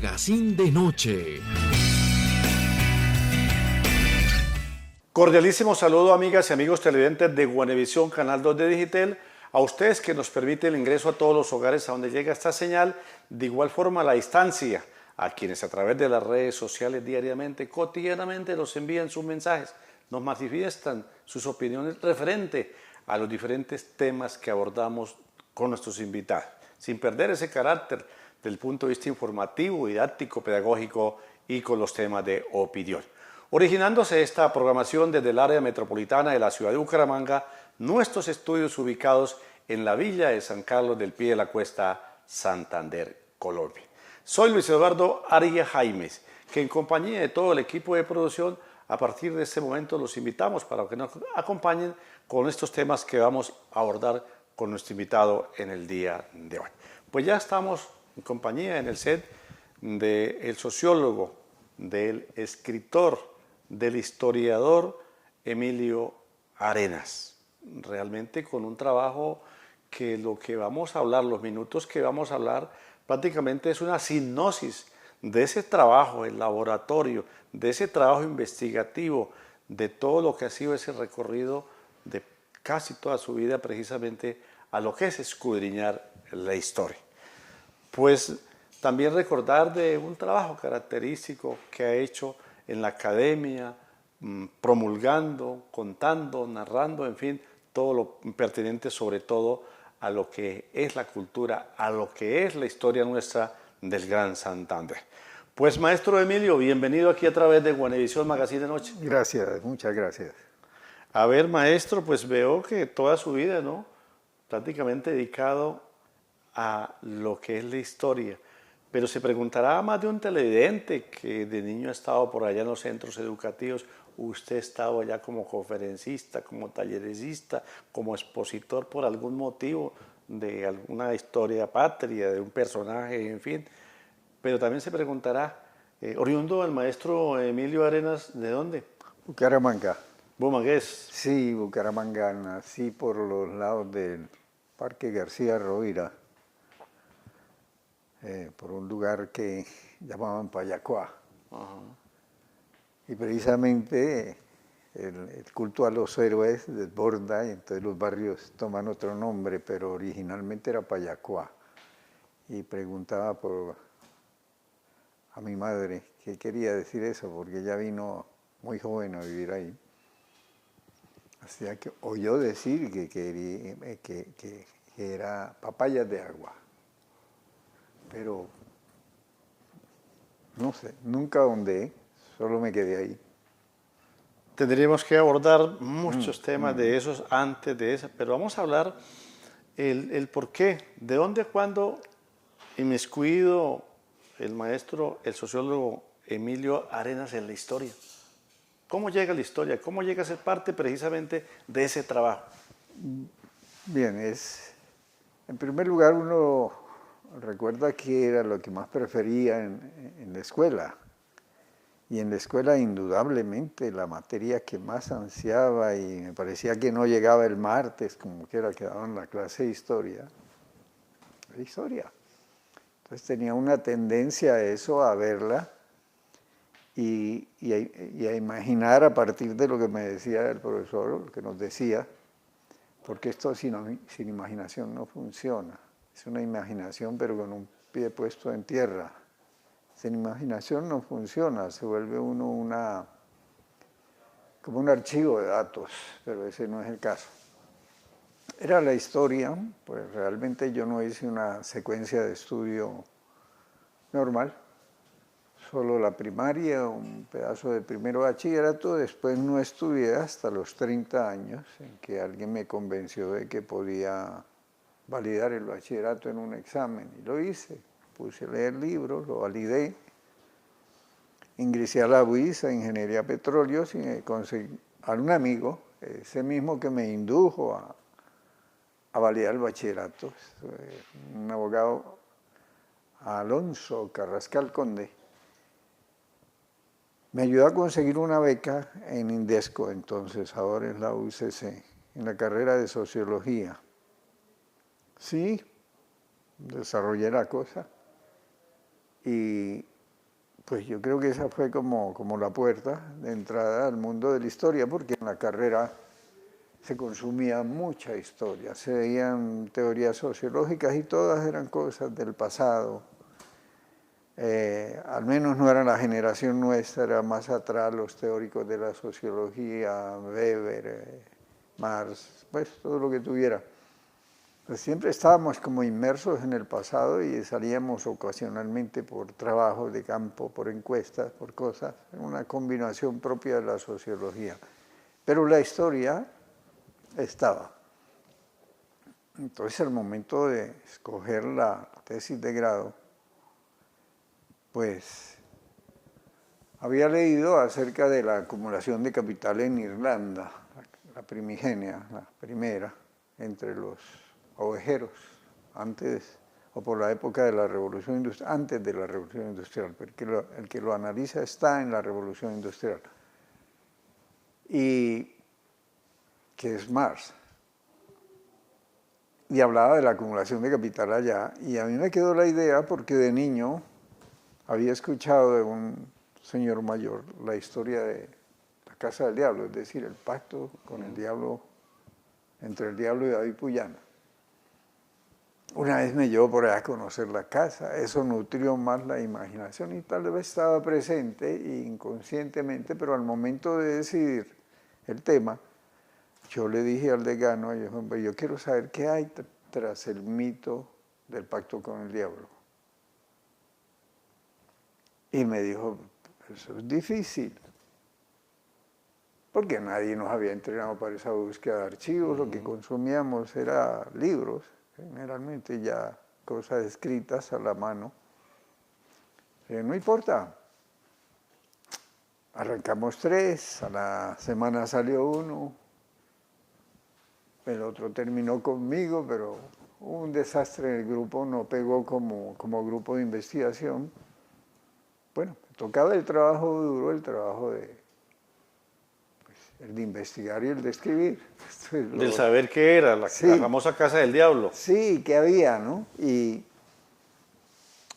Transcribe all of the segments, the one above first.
Magazine de Noche. Cordialísimo saludo, amigas y amigos televidentes de Guanevisión, Canal 2 de Digitel, a ustedes que nos permiten el ingreso a todos los hogares a donde llega esta señal, de igual forma a la distancia, a quienes a través de las redes sociales diariamente, cotidianamente nos envían sus mensajes, nos manifiestan sus opiniones referente a los diferentes temas que abordamos con nuestros invitados, sin perder ese carácter del punto de vista informativo, didáctico, pedagógico y con los temas de opinión. Originándose esta programación desde el área metropolitana de la ciudad de Bucaramanga, nuestros estudios ubicados en la villa de San Carlos del Pie de la Cuesta, Santander, Colombia. Soy Luis Eduardo Arias Jaimes, que en compañía de todo el equipo de producción, a partir de este momento los invitamos para que nos acompañen con estos temas que vamos a abordar con nuestro invitado en el día de hoy. Pues ya estamos en compañía en el set del sociólogo, del escritor, del historiador Emilio Arenas. Realmente con un trabajo que lo que vamos a hablar, los minutos que vamos a hablar, prácticamente es una sinopsis de ese trabajo, el laboratorio, de ese trabajo investigativo, de todo lo que ha sido ese recorrido de casi toda su vida precisamente a lo que es escudriñar la historia. Pues también recordar de un trabajo característico que ha hecho en la academia, promulgando, contando, narrando, en fin, todo lo pertinente sobre todo a lo que es la cultura, a lo que es la historia nuestra del Gran Santander. Pues maestro Emilio, bienvenido aquí a través de Guanevisión Magazine de Noche. Gracias, muchas gracias. A ver, maestro, pues veo que toda su vida, ¿no?, prácticamente dedicado a lo que es la historia. Pero se preguntará más de un televidente que de niño ha estado por allá en los centros educativos. Usted ha estado allá como conferencista, como tallerecista, como expositor por algún motivo de alguna historia patria, de un personaje, en fin. Pero también se preguntará, oriundo el maestro Emilio Arenas, ¿de dónde? Bucaramanga. Bumangués. Sí, Bucaramanga. Nací por los lados del Parque García Rovira, por un lugar que llamaban Payacuá. Y precisamente el culto a los héroes desborda y entonces los barrios toman otro nombre, pero originalmente era Payacuá. Y preguntaba a mi madre qué quería decir eso, porque ella vino muy joven a vivir ahí. Así que oyó decir que era papayas de agua. Pero no sé, nunca ahondé, solo me quedé ahí. Tendríamos que abordar muchos temas de esos antes de eso, pero vamos a hablar el por qué, de dónde, cuándo inmiscuido el maestro, el sociólogo Emilio Arenas en la historia. ¿Cómo llega la historia? ¿Cómo llega a ser parte precisamente de ese trabajo? Bien, en primer lugar uno recuerda que era lo que más prefería en la escuela. Y en la escuela indudablemente la materia que más ansiaba y me parecía que no llegaba el martes, como quiera que daba en la clase de historia, la historia. Entonces tenía una tendencia a eso, a verla y a imaginar a partir de lo que me decía el profesor, lo que nos decía, porque esto sin imaginación no funciona. Es una imaginación pero con un pie puesto en tierra. Sin imaginación no funciona, se vuelve uno como un archivo de datos, pero ese no es el caso. Era la historia, pues realmente yo no hice una secuencia de estudio normal, solo la primaria, un pedazo de primero bachillerato, después no estudié hasta los 30 años, en que alguien me convenció de que podía validar el bachillerato en un examen, y lo hice. Puse a leer libros, lo validé, ingresé a la UIS, a Ingeniería Petróleos, y conseguí a un amigo, ese mismo que me indujo a validar el bachillerato, un abogado, Alonso Carrascal Conde, me ayudó a conseguir una beca en Indesco, entonces, ahora es la UCC, en la carrera de Sociología. Sí, desarrollé la cosa. Y Pues yo creo que esa fue como la puerta de entrada al mundo de la historia, porque en la carrera se consumía mucha historia, se veían teorías sociológicas y todas eran cosas del pasado. Al menos no era la generación nuestra, era más atrás los teóricos de la sociología, Weber, Marx, pues todo lo que tuviera. Pues siempre estábamos como inmersos en el pasado y salíamos ocasionalmente por trabajos de campo, por encuestas, por cosas, una combinación propia de la sociología. Pero la historia estaba. Entonces, al momento de escoger la tesis de grado, pues había leído acerca de la acumulación de capital en Irlanda, la primigenia, la primera, entre los ovejeros, antes o por la época de la Revolución Industrial, antes de la Revolución Industrial, porque el que lo analiza está en la Revolución Industrial, y que es Marx. Y hablaba de la acumulación de capital allá, y a mí me quedó la idea porque de niño había escuchado de un señor mayor la historia de la Casa del Diablo, es decir, el pacto con el diablo, entre el diablo y David Puyana. Una vez me llevó por allá a conocer la casa, eso nutrió más la imaginación y tal vez estaba presente inconscientemente, pero al momento de decidir el tema, yo le dije al decano, yo quiero saber qué hay tras el mito del pacto con el diablo. Y me dijo, eso es difícil, porque nadie nos había entrenado para esa búsqueda de archivos, lo que consumíamos era libros, generalmente ya cosas escritas a la mano. No importa, arrancamos 3, a la semana salió 1, el otro terminó conmigo, pero hubo un desastre en el grupo, no pegó como grupo de investigación. Bueno, me tocaba el trabajo duro, el trabajo el de investigar y el de escribir. Del saber qué era, la famosa Casa del Diablo. Sí, que había, ¿no?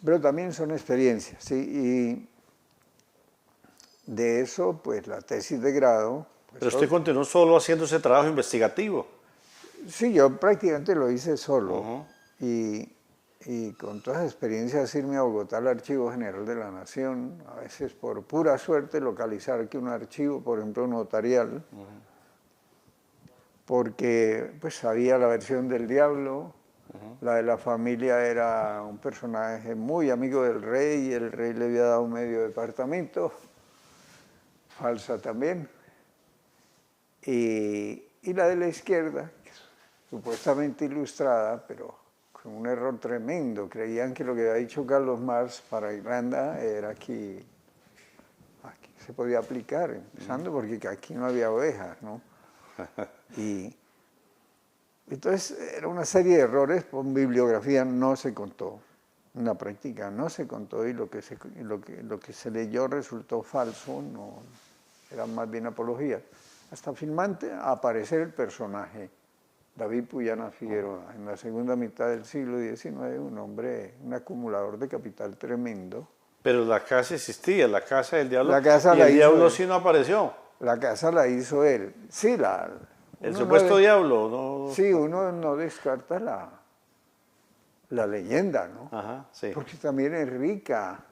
Pero también son experiencias, ¿sí? Y de eso, pues la tesis de grado... Pues, pero usted continuó solo haciendo ese trabajo investigativo. Sí, yo prácticamente lo hice solo. Y con todas las experiencias irme a Bogotá al Archivo General de la Nación, a veces por pura suerte localizar que un archivo, por ejemplo notarial, porque pues sabía la versión del diablo, la de la familia era un personaje muy amigo del rey y el rey le había dado medio departamento, falsa también, y la de la izquierda, que es supuestamente ilustrada, pero con un error tremendo. Creían que lo que había dicho Carlos Marx para Irlanda era aquí se podía aplicar, empezando porque aquí no había ovejas, ¿no? Y entonces era una serie de errores, con bibliografía no se contó, en la práctica no se contó y lo que se leyó resultó falso, no, eran más bien apologías. Hasta finalmente aparecer el personaje David Puyana Figueroa, en la segunda mitad del siglo XIX, un hombre, un acumulador de capital tremendo. Pero la casa existía, la Casa del Diablo, La casa y la el hizo diablo él. sí no apareció. La casa la hizo él. Sí, El supuesto diablo, ¿no? Sí, uno no descarta la leyenda, ¿no? Ajá, sí. Porque también es rica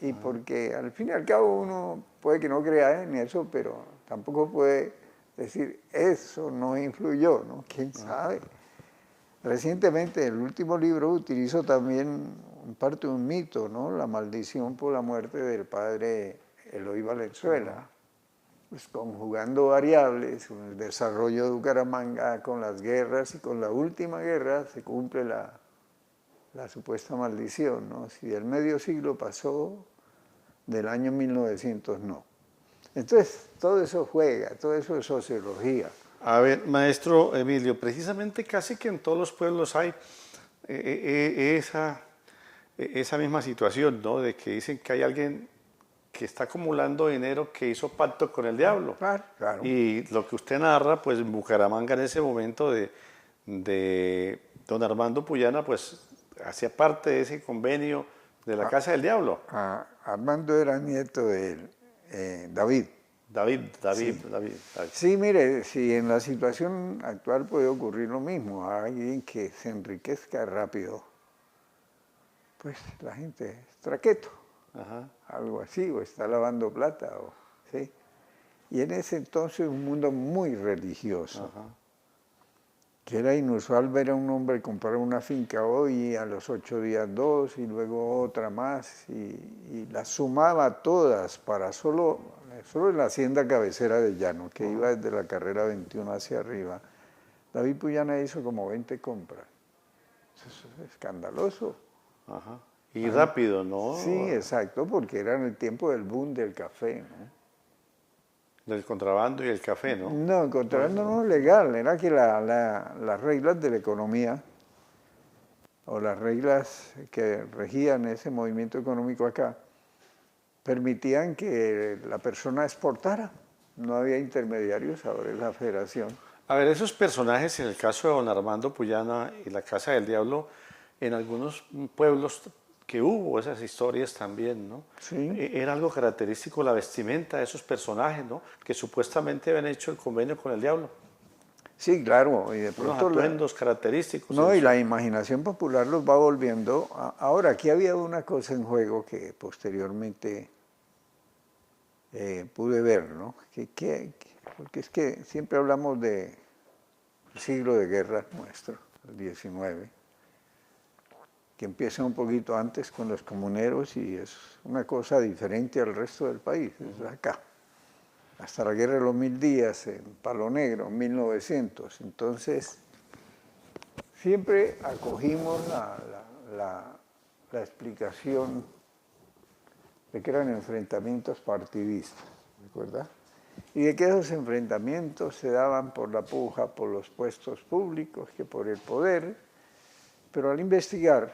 y porque al fin y al cabo uno puede que no crea en eso, pero tampoco puede decir, eso no influyó, ¿no? ¿Quién sabe? Recientemente, el último libro utilizó también parte de un mito, ¿no? La maldición por la muerte del padre Eloy Valenzuela. Pues conjugando variables, con el desarrollo de Bucaramanga, con las guerras y con la última guerra se cumple la supuesta maldición, ¿no? Si del medio siglo pasó, del año 1900 no. Entonces, todo eso juega, todo eso es sociología. A ver, maestro Emilio, precisamente casi que en todos los pueblos hay esa misma situación, ¿no? De que dicen que hay alguien que está acumulando dinero que hizo pacto con el diablo. Claro. Y lo que usted narra, pues en Bucaramanga en ese momento de don Armando Puyana, pues hacía parte de ese convenio de la Casa del Diablo. Armando era nieto de él, David. David. Sí, mire, si en la situación actual puede ocurrir lo mismo, a alguien que se enriquezca rápido, pues la gente es traqueto, Ajá. algo así, o está lavando plata, ¿sí? Y en ese entonces un mundo muy religioso, Ajá. que era inusual ver a un hombre comprar una finca hoy, a los 8 días 2 y luego otra más, y las sumaba todas para solo en la hacienda cabecera de Llano, que iba desde la carrera 21 hacia arriba. David Puyana hizo como 20 compras. Eso es escandaloso. Ajá. Y rápido, ¿no? Sí, exacto, porque era en el tiempo del boom del café, ¿no? Del contrabando y el café, ¿no? No, el contrabando no es legal, era que las reglas de la economía o las reglas que regían ese movimiento económico acá permitían que la persona exportara. No había intermediarios, ahora es la federación. A ver, esos personajes, en el caso de don Armando Puyana y la Casa del Diablo, en algunos pueblos que hubo esas historias también, ¿no? Sí. Era algo característico la vestimenta de esos personajes, ¿no? Que supuestamente habían hecho el convenio con el diablo. Sí, claro, y de Unos pronto atuendos característicos. no, y la imaginación popular los va volviendo. Ahora, aquí había una cosa en juego que posteriormente pude ver, ¿no? Porque es que siempre hablamos del siglo de guerra nuestro, el 19, que empieza un poquito antes con los comuneros y es una cosa diferente al resto del país, es acá. Hasta la guerra de los 1000 días en Palo Negro, 1900. Entonces, siempre acogimos la explicación de que eran enfrentamientos partidistas, ¿recuerda? Y de que esos enfrentamientos se daban por la puja por los puestos públicos, que por el poder, pero al investigar,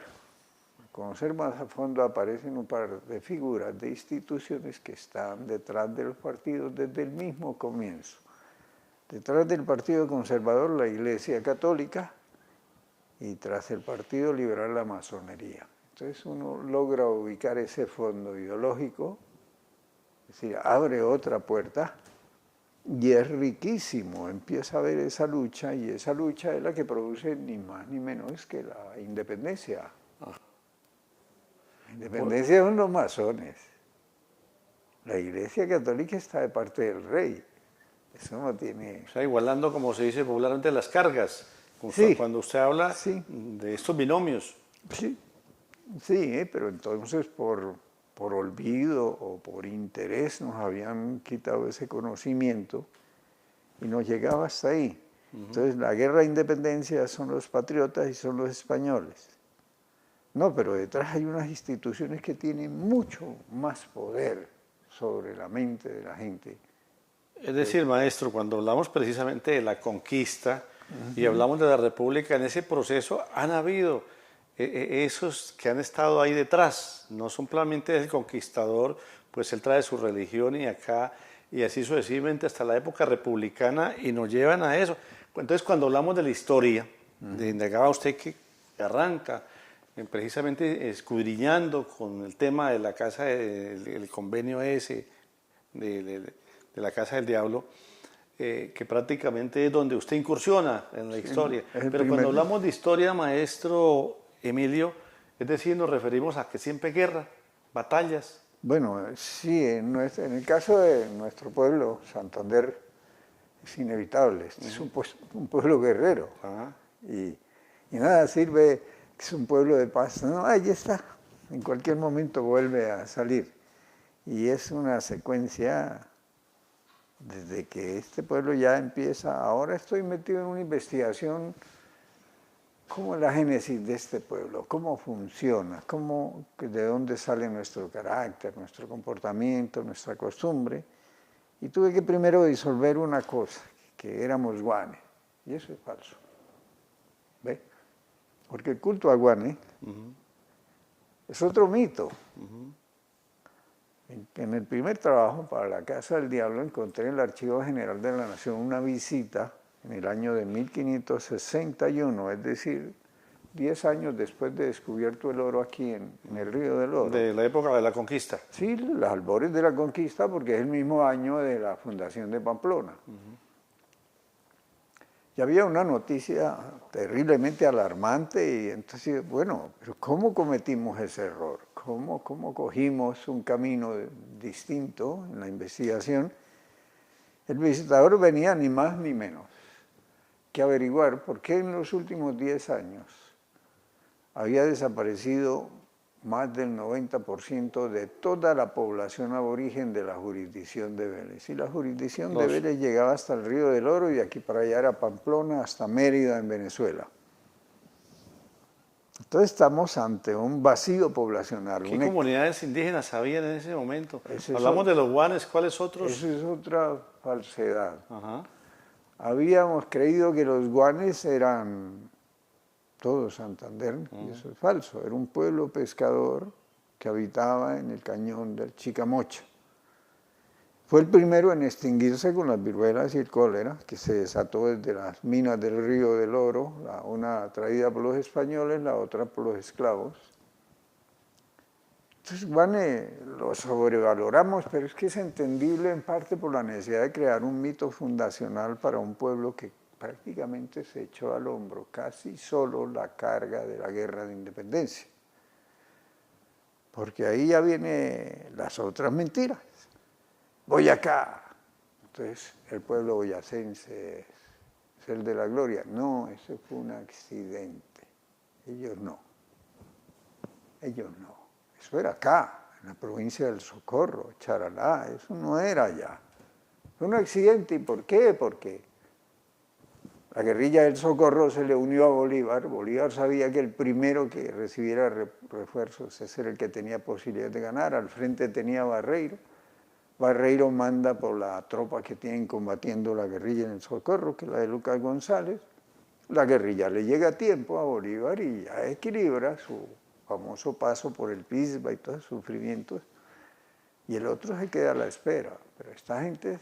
conocer más a fondo, aparecen un par de figuras de instituciones que están detrás de los partidos desde el mismo comienzo. Detrás del Partido Conservador, la Iglesia Católica, y tras el Partido Liberal, la masonería. Entonces uno logra ubicar ese fondo ideológico, es decir, abre otra puerta, y es riquísimo, empieza a ver esa lucha, y esa lucha es la que produce ni más ni menos que la independencia. La independencia son los masones. La Iglesia Católica está de parte del rey. Eso no tiene... O sea, igualando, como se dice popularmente, las cargas. Sí. Cuando usted habla Sí. de estos binomios. Sí, sí, pero entonces por olvido o por interés nos habían quitado ese conocimiento y nos llegaba hasta ahí. Entonces la guerra de independencia son los patriotas y son los españoles. No, pero detrás hay unas instituciones que tienen mucho más poder sobre la mente de la gente. Es decir, maestro, cuando hablamos precisamente de la conquista y hablamos de la República, en ese proceso han habido esos que han estado ahí detrás. No son solamente el conquistador, pues él trae su religión y acá, y así sucesivamente hasta la época republicana, y nos llevan a eso. Entonces, cuando hablamos de la historia, indagaba usted que arranca precisamente escudriñando con el tema de la casa, del convenio ese, de la Casa del Diablo, que prácticamente es donde usted incursiona en la historia. Pero cuando hablamos de historia, maestro Emilio, es decir, nos referimos a que siempre hay guerra, batallas. Bueno, sí, en el caso de nuestro pueblo, Santander, es inevitable. Este es un pueblo guerrero. Y nada sirve que es un pueblo de paz. No, ahí está. En cualquier momento vuelve a salir. Y es una secuencia desde que este pueblo ya empieza. Ahora estoy metido en una investigación cómo es la génesis de este pueblo, cómo funciona, de dónde sale nuestro carácter, nuestro comportamiento, nuestra costumbre. Y tuve que primero disolver una cosa, que éramos guanes. Y eso es falso. ¿Ve? Porque el culto a Guane es otro mito. En el primer trabajo para la Casa del Diablo encontré en el Archivo General de la Nación una visita en el año de 1561, es decir, 10 años después de descubierto el oro aquí en el Río del Oro. De la época de la conquista. Sí, los albores de la conquista, porque es el mismo año de la fundación de Pamplona. Y había una noticia terriblemente alarmante y entonces, bueno, pero ¿cómo cometimos ese error? ¿Cómo cogimos un camino distinto en la investigación? El visitador venía ni más ni menos que averiguar por qué en los últimos 10 años había desaparecido más del 90% de toda la población aborigen de la jurisdicción de Vélez. Y la jurisdicción de Vélez llegaba hasta el Río del Oro y de aquí para allá era Pamplona, hasta Mérida en Venezuela. Entonces estamos ante un vacío poblacional. ¿Qué comunidades indígenas había en ese momento? Hablamos de los guanes, ¿cuáles otros? Eso es otra falsedad. Ajá. Habíamos creído que los guanes eran todo Santander, y eso es falso. Era un pueblo pescador que habitaba en el cañón del Chicamocha. Fue el primero en extinguirse con las viruelas y el cólera, que se desató desde las minas del Río del Oro, una traída por los españoles, la otra por los esclavos. Entonces, guane lo sobrevaloramos, pero es que es entendible en parte por la necesidad de crear un mito fundacional para un pueblo que prácticamente se echó al hombro casi solo la carga de la guerra de independencia. Porque ahí ya vienen las otras mentiras. Boyacá. Entonces, el pueblo boyacense es el de la gloria. No, eso fue un accidente. Ellos no. Ellos no. Eso era acá, en la provincia del Socorro, Charalá. Eso no era allá. Fue un accidente. ¿Y por qué? Porque la guerrilla del Socorro se le unió a Bolívar. Bolívar sabía que el primero que recibiera refuerzos ese era el que tenía posibilidad de ganar. Al frente tenía Barreiro. Barreiro manda por la tropa que tienen combatiendo la guerrilla en el Socorro, que es la de Lucas González. La guerrilla le llega a tiempo a Bolívar y ya equilibra su famoso paso por el Pisba y todos esos sufrimientos. Y el otro se queda a la espera. Pero esta gente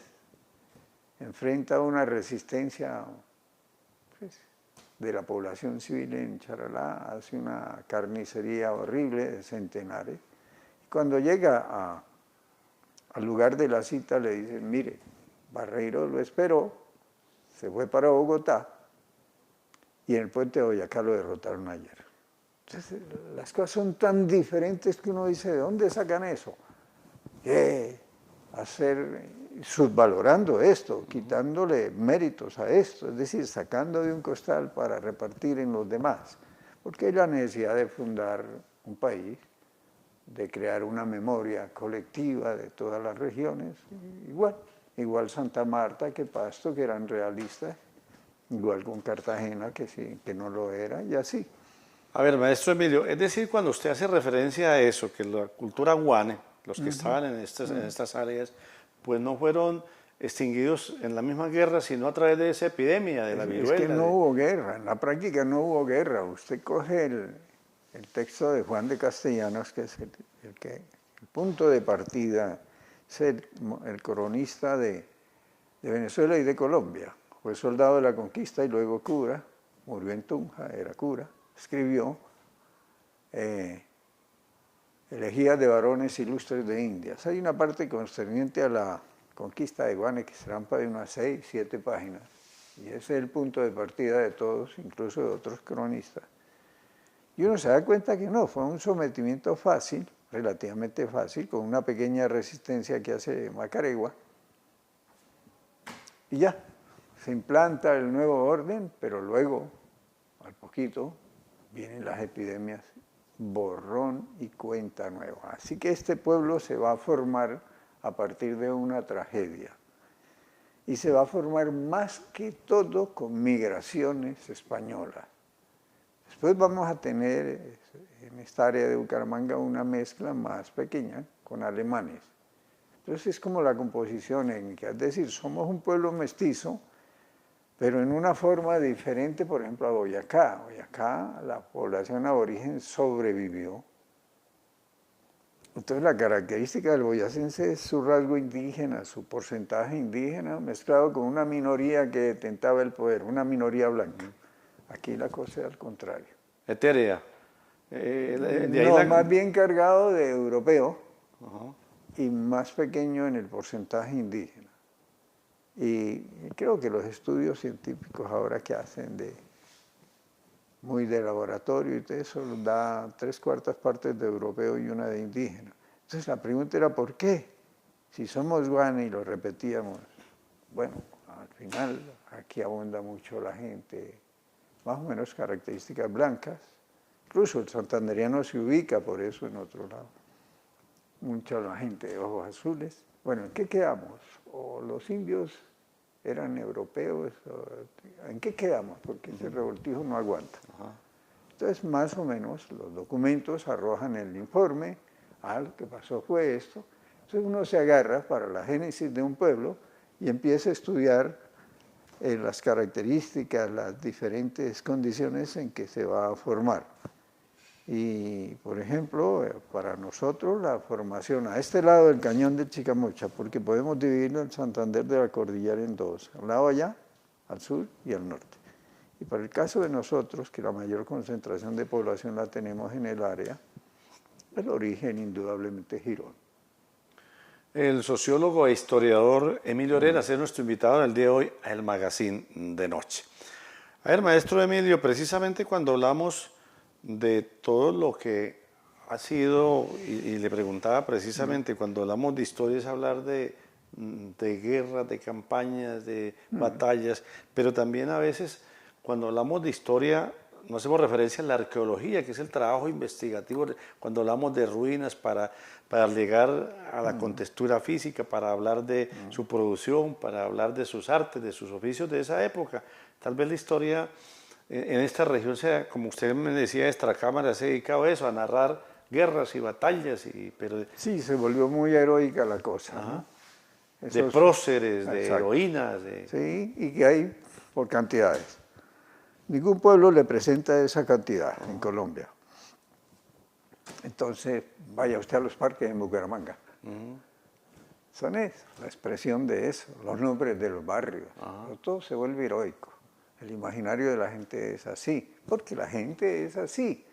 enfrenta una resistencia de la población civil en Charalá, hace una carnicería horrible de centenares. Y cuando llega al lugar de la cita le dicen, mire, Barreiro lo esperó, se fue para Bogotá y en el puente de Boyacá lo derrotaron ayer. Entonces, las cosas son tan diferentes que uno dice, ¿de dónde sacan eso? Subvalorando esto, quitándole méritos a esto, es decir, sacando de un costal para repartir en los demás, porque hay la necesidad de fundar un país, de crear una memoria colectiva de todas las regiones, igual Santa Marta que Pasto, que eran realistas, igual con Cartagena, que sí, que no lo era, y así. A ver, maestro Emilio, es decir, cuando usted hace referencia a eso, que la cultura guane, los que estaban en estas áreas, pues no fueron extinguidos en la misma guerra, sino a través de esa epidemia de la viruela. Es que no hubo guerra, en la práctica no hubo guerra. Usted coge el texto de Juan de Castellanos, que es el punto de partida, es el cronista de Venezuela y de Colombia. Fue soldado de la conquista y luego cura, murió en Tunja, era cura, escribió Elegías de varones ilustres de Indias. Hay una parte concerniente a la conquista de Guane que serán para unas 6, 7 páginas, y ese es el punto de partida de todos, incluso de otros cronistas. Y uno se da cuenta que no, fue un sometimiento fácil, relativamente fácil, con una pequeña resistencia que hace Macaregua. Y ya, se implanta el nuevo orden, pero luego, al poquito, vienen las epidemias, borrón y cuenta nueva. Así que este pueblo se va a formar a partir de una tragedia. Y se va a formar más que todo con migraciones españolas. Después vamos a tener en esta área de Bucaramanga una mezcla más pequeña con alemanes. Entonces es como la composición étnica, es decir, somos un pueblo mestizo, pero en una forma diferente, por ejemplo, a Boyacá. Boyacá, la población aborigen sobrevivió. Entonces la característica del boyacense es su rasgo indígena, su porcentaje indígena, mezclado con una minoría que detentaba el poder, una minoría blanca. Aquí la cosa es al contrario. etérea. De ahí No, más bien cargado de europeo Ajá. y más pequeño en el porcentaje indígena. Y creo que los estudios científicos ahora que hacen muy de laboratorio y todo eso, da 3/4 partes de europeo y una de indígena. Entonces la pregunta era ¿por qué? Si somos guane y lo repetíamos, bueno, al final aquí abunda mucho la gente, más o menos características blancas, incluso el santandereano se ubica por eso en otro lado, mucha la gente de ojos azules. Bueno, ¿en qué quedamos? ¿O los indios eran europeos? ¿En qué quedamos? Porque ese revoltijo no aguanta. Entonces, más o menos, los documentos arrojan el informe, lo que pasó fue esto. Entonces uno se agarra para la génesis de un pueblo y empieza a estudiar las características, las diferentes condiciones en que se va a formar. Y, por ejemplo, para nosotros la formación a este lado del cañón de Chicamocha, porque podemos dividirlo en Santander de la Cordillera en dos, al lado allá, al sur y al norte. Y para el caso de nosotros, que la mayor concentración de población la tenemos en el área, el origen indudablemente es Girón. El sociólogo e historiador Emilio Arenas es nuestro invitado del día de hoy a El Magazine de Noche. A ver, maestro Emilio, precisamente cuando hablamos de todo lo que ha sido, y le preguntaba precisamente, cuando hablamos de historia es hablar de guerras, de campañas, de batallas, pero también a veces cuando hablamos de historia no hacemos referencia a la arqueología, que es el trabajo investigativo, cuando hablamos de ruinas para llegar a la contextura física, para hablar de su producción, para hablar de sus artes, de sus oficios de esa época. Tal vez la historia en esta región sea, como usted me decía, esta cámara se ha dedicado a eso, a narrar guerras y batallas. Pero sí, se volvió muy heroica la cosa, ¿no? De próceres, de heroínas. Sí, y que hay por cantidades. Ningún pueblo le presenta esa cantidad en Colombia. Entonces, vaya usted a los parques en Bucaramanga. Son la expresión de eso, los nombres de los barrios. Todo se vuelve heroico. El imaginario de la gente es así, porque la gente es así.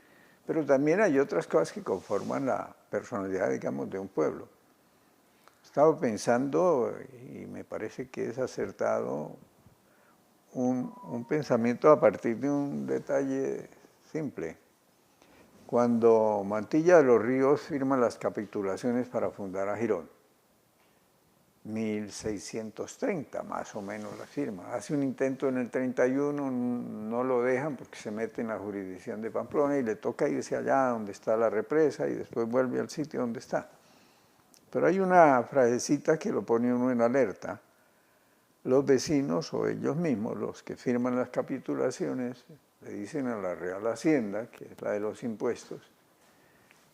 Pero también hay otras cosas que conforman la personalidad, digamos, de un pueblo. Estaba pensando, y me parece que es acertado, un pensamiento a partir de un detalle simple. Cuando Mantilla de los Ríos firma las capitulaciones para fundar a Girón, 1630 más o menos la firma. Hace un intento en el 31, no lo dejan porque se mete en la jurisdicción de Pamplona y le toca irse allá donde está la represa y después vuelve al sitio donde está. Pero hay una frasecita que lo pone uno en alerta. Los vecinos o ellos mismos, los que firman las capitulaciones, le dicen a la Real Hacienda, que es la de los impuestos,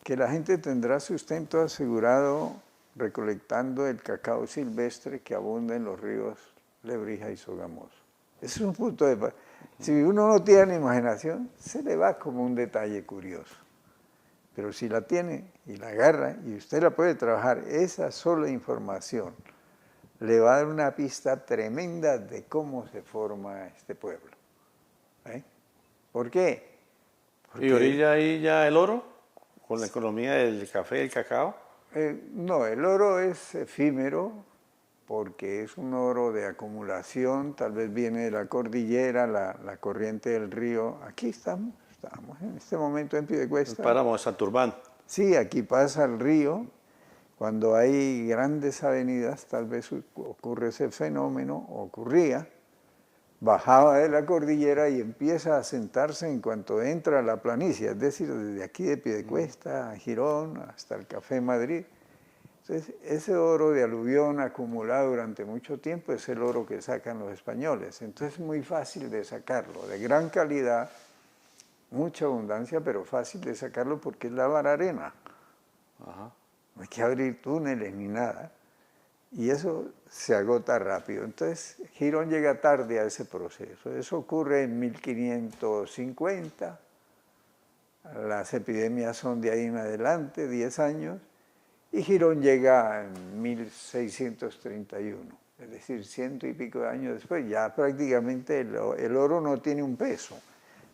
que la gente tendrá sustento asegurado recolectando el cacao silvestre que abunda en los ríos Lebrija y Sogamoso. Ese es un punto de... Si uno no tiene imaginación, se le va como un detalle curioso. Pero si la tiene y la agarra y usted la puede trabajar, esa sola información le va a dar una pista tremenda de cómo se forma este pueblo. ¿Por qué? ¿Y orilla ahí ya el oro? ¿Con la economía del café y el cacao? No, el oro es efímero porque es un oro de acumulación, tal vez viene de la cordillera, la corriente del río. Aquí estamos en este momento en Piedecuesta. El páramo de Santurbán. Sí, aquí pasa el río. Cuando hay grandes avenidas, tal vez ocurre ese fenómeno, ocurría, bajaba de la cordillera y empieza a asentarse en cuanto entra a la planicie, es decir, desde aquí de Piedecuesta a Girón hasta el Café Madrid. Entonces, ese oro de aluvión acumulado durante mucho tiempo es el oro que sacan los españoles. Entonces, es muy fácil de sacarlo, de gran calidad, mucha abundancia, pero fácil de sacarlo porque es lavar arena. No hay que abrir túneles ni nada. Y eso se agota rápido. Entonces, Girón llega tarde a ese proceso. Eso ocurre en 1550. Las epidemias son de ahí en adelante, 10 años. Y Girón llega en 1631. Es decir, 100 y pico de años después. Ya prácticamente el oro no tiene un peso.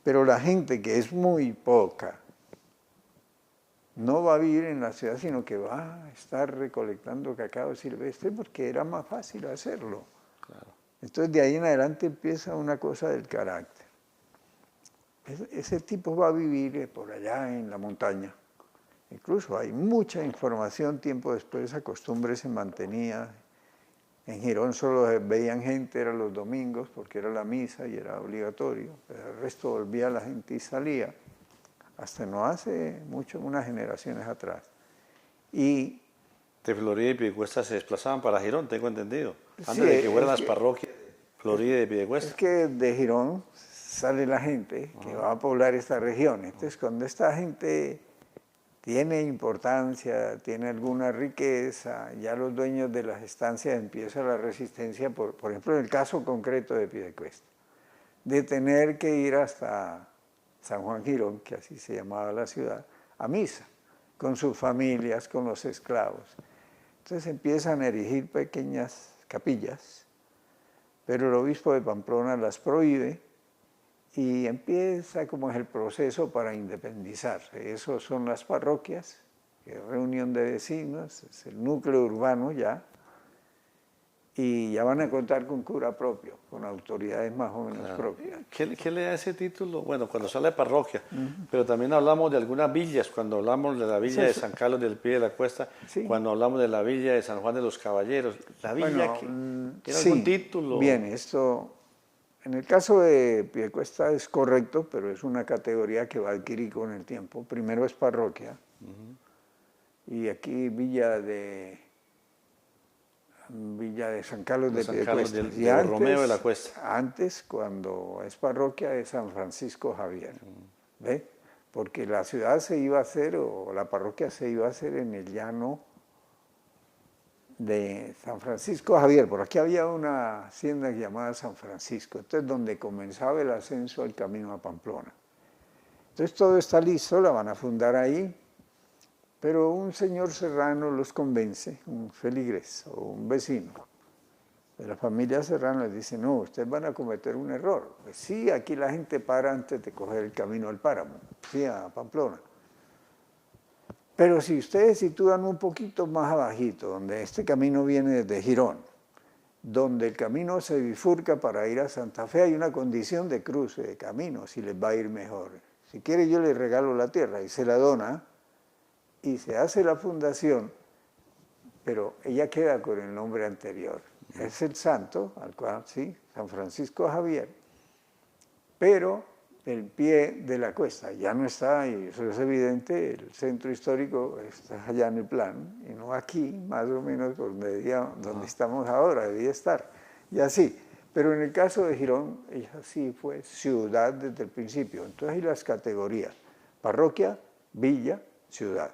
Pero la gente, que es muy poca, no va a vivir en la ciudad, sino que va a estar recolectando cacao silvestre porque era más fácil hacerlo. Claro. Entonces de ahí en adelante empieza una cosa del carácter. Ese tipo va a vivir por allá en la montaña. Incluso hay mucha información, tiempo después esa costumbre se mantenía. En Girón solo veían gente, eran los domingos, porque era la misa y era obligatorio, pero el resto volvía la gente y salía, hasta no hace mucho, unas generaciones atrás. Y De Florida y Piedecuesta se desplazaban para Girón, tengo entendido. Antes sí, de que fueran las parroquias de Florida y de es Piedecuesta. que de Girón sale la gente que va a poblar esta región. Entonces, cuando esta gente tiene importancia, tiene alguna riqueza, ya los dueños de las estancias empieza la resistencia, por ejemplo, en el caso concreto de Piedecuesta, de tener que ir hasta San Juan Girón, que así se llamaba la ciudad, a misa, con sus familias, con los esclavos. Entonces empiezan a erigir pequeñas capillas, pero el obispo de Pamplona las prohíbe y empieza como es el proceso para independizarse. Eso son las parroquias, que es reunión de vecinos, es el núcleo urbano ya, y ya van a contar con cura propio, con autoridades más o menos propias. ¿Qué le da ese título? Bueno, cuando sale de parroquia, pero también hablamos de algunas villas, cuando hablamos de la villa de San Carlos del Pie de la Cuesta, Sí. cuando hablamos de la villa de San Juan de los Caballeros, la villa Bueno, ¿tiene sí, algún título? bien, esto, en el caso de Piedecuesta es correcto, pero es una categoría que va a adquirir con el tiempo. Primero es parroquia, y aquí Villa de San Carlos de San Carlos Piedecuesta. de Romeo de la Cuesta. Antes, cuando es parroquia, es San Francisco Javier. ¿Ve? Porque la ciudad se iba a hacer, o la parroquia se iba a hacer en el llano de San Francisco Javier. Por aquí había una hacienda llamada San Francisco. Entonces, donde comenzaba el ascenso al camino a Pamplona. Entonces, todo está listo, la van a fundar ahí. Pero un señor serrano los convence, un feligres o un vecino de la familia Serrano, les dice: no, ustedes van a cometer un error. Pues sí, aquí la gente para antes de coger el camino al páramo, sí, a Pamplona. Pero si ustedes sitúan un poquito más abajito, donde este camino viene desde Girón, donde el camino se bifurca para ir a Santa Fe, hay una condición de cruce de camino, si les va a ir mejor. Si quiere yo les regalo la tierra, y se la dona, y se hace la fundación, pero ella queda con el nombre anterior. Es el santo, al cual, sí, San Francisco Javier, pero el pie de la cuesta ya no está, y eso es evidente, el centro histórico está allá en el plan, y no aquí, más o menos donde estamos ahora, debía estar, y así. Pero en el caso de Girón, ella sí fue ciudad desde el principio. Entonces hay las categorías: parroquia, villa, ciudad.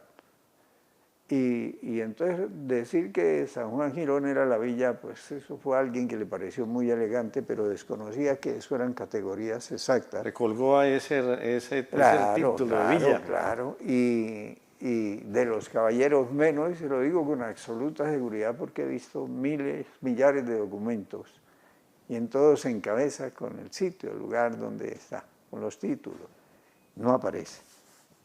Y entonces decir que San Juan Girón era la villa, pues eso fue a alguien que le pareció muy elegante, pero desconocía que eso eran categorías exactas. Le colgó a ese Claro, título claro, de villa. claro. Y de los caballeros menos, y se lo digo con absoluta seguridad porque he visto miles, millares de documentos, y en todos se encabeza con el sitio, el lugar donde está, con los títulos. No aparece.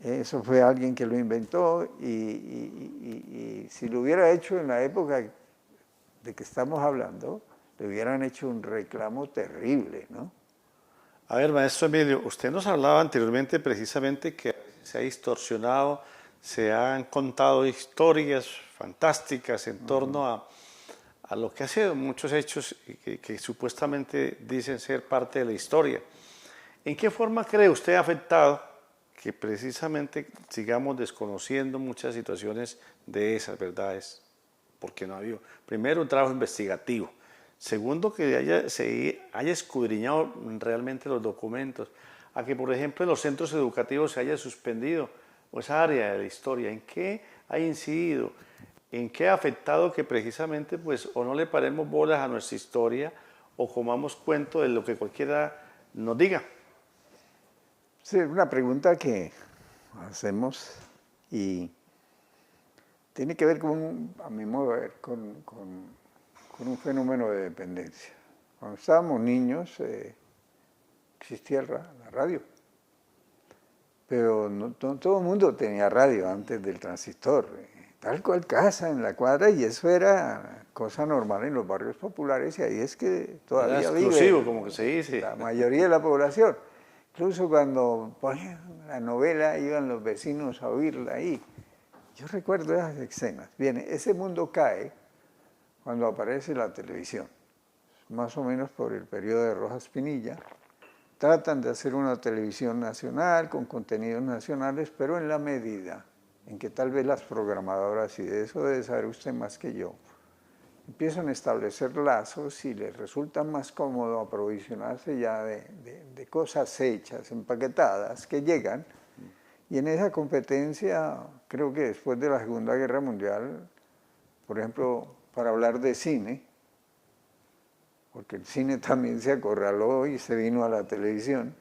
Eso fue alguien que lo inventó, y si lo hubiera hecho en la época de que estamos hablando, le hubieran hecho un reclamo terrible, ¿no? A ver, maestro Emilio, usted nos hablaba anteriormente precisamente que se ha distorsionado, se han contado historias fantásticas en torno a lo que ha sido muchos hechos que supuestamente dicen ser parte de la historia. ¿En qué forma cree usted afectado que precisamente sigamos desconociendo muchas situaciones de esas verdades? Porque no ha habido, primero, un trabajo investigativo. Segundo, que se haya escudriñado realmente los documentos. A que, por ejemplo, en los centros educativos se haya suspendido esa área de la historia. ¿En qué ha incidido? ¿En qué ha afectado que precisamente pues o no le paremos bolas a nuestra historia o comamos cuento de lo que cualquiera nos diga? Sí, es una pregunta que hacemos y tiene que ver a mi modo de ver, con un fenómeno de dependencia. Cuando estábamos niños existía la radio. pero no todo el mundo tenía radio antes del transistor. Tal cual casa en la cuadra, y eso era cosa normal en los barrios populares, y ahí es que todavía Era vive exclusivo, como que se dice. la mayoría de la población. Incluso cuando ponían la novela, iban los vecinos a oírla ahí. Yo recuerdo esas escenas. Bien, ese mundo cae cuando aparece la televisión, más o menos por el periodo de Rojas Pinilla. Tratan de hacer una televisión nacional con contenidos nacionales, pero en la medida en que tal vez las programadoras, y de eso debe saber usted más que yo, empiezan a establecer lazos y les resulta más cómodo aprovisionarse ya de cosas hechas, empaquetadas, que llegan. Y en esa competencia, creo que después de la Segunda Guerra Mundial, por ejemplo, para hablar de cine, porque el cine también se acorraló y se vino a la televisión,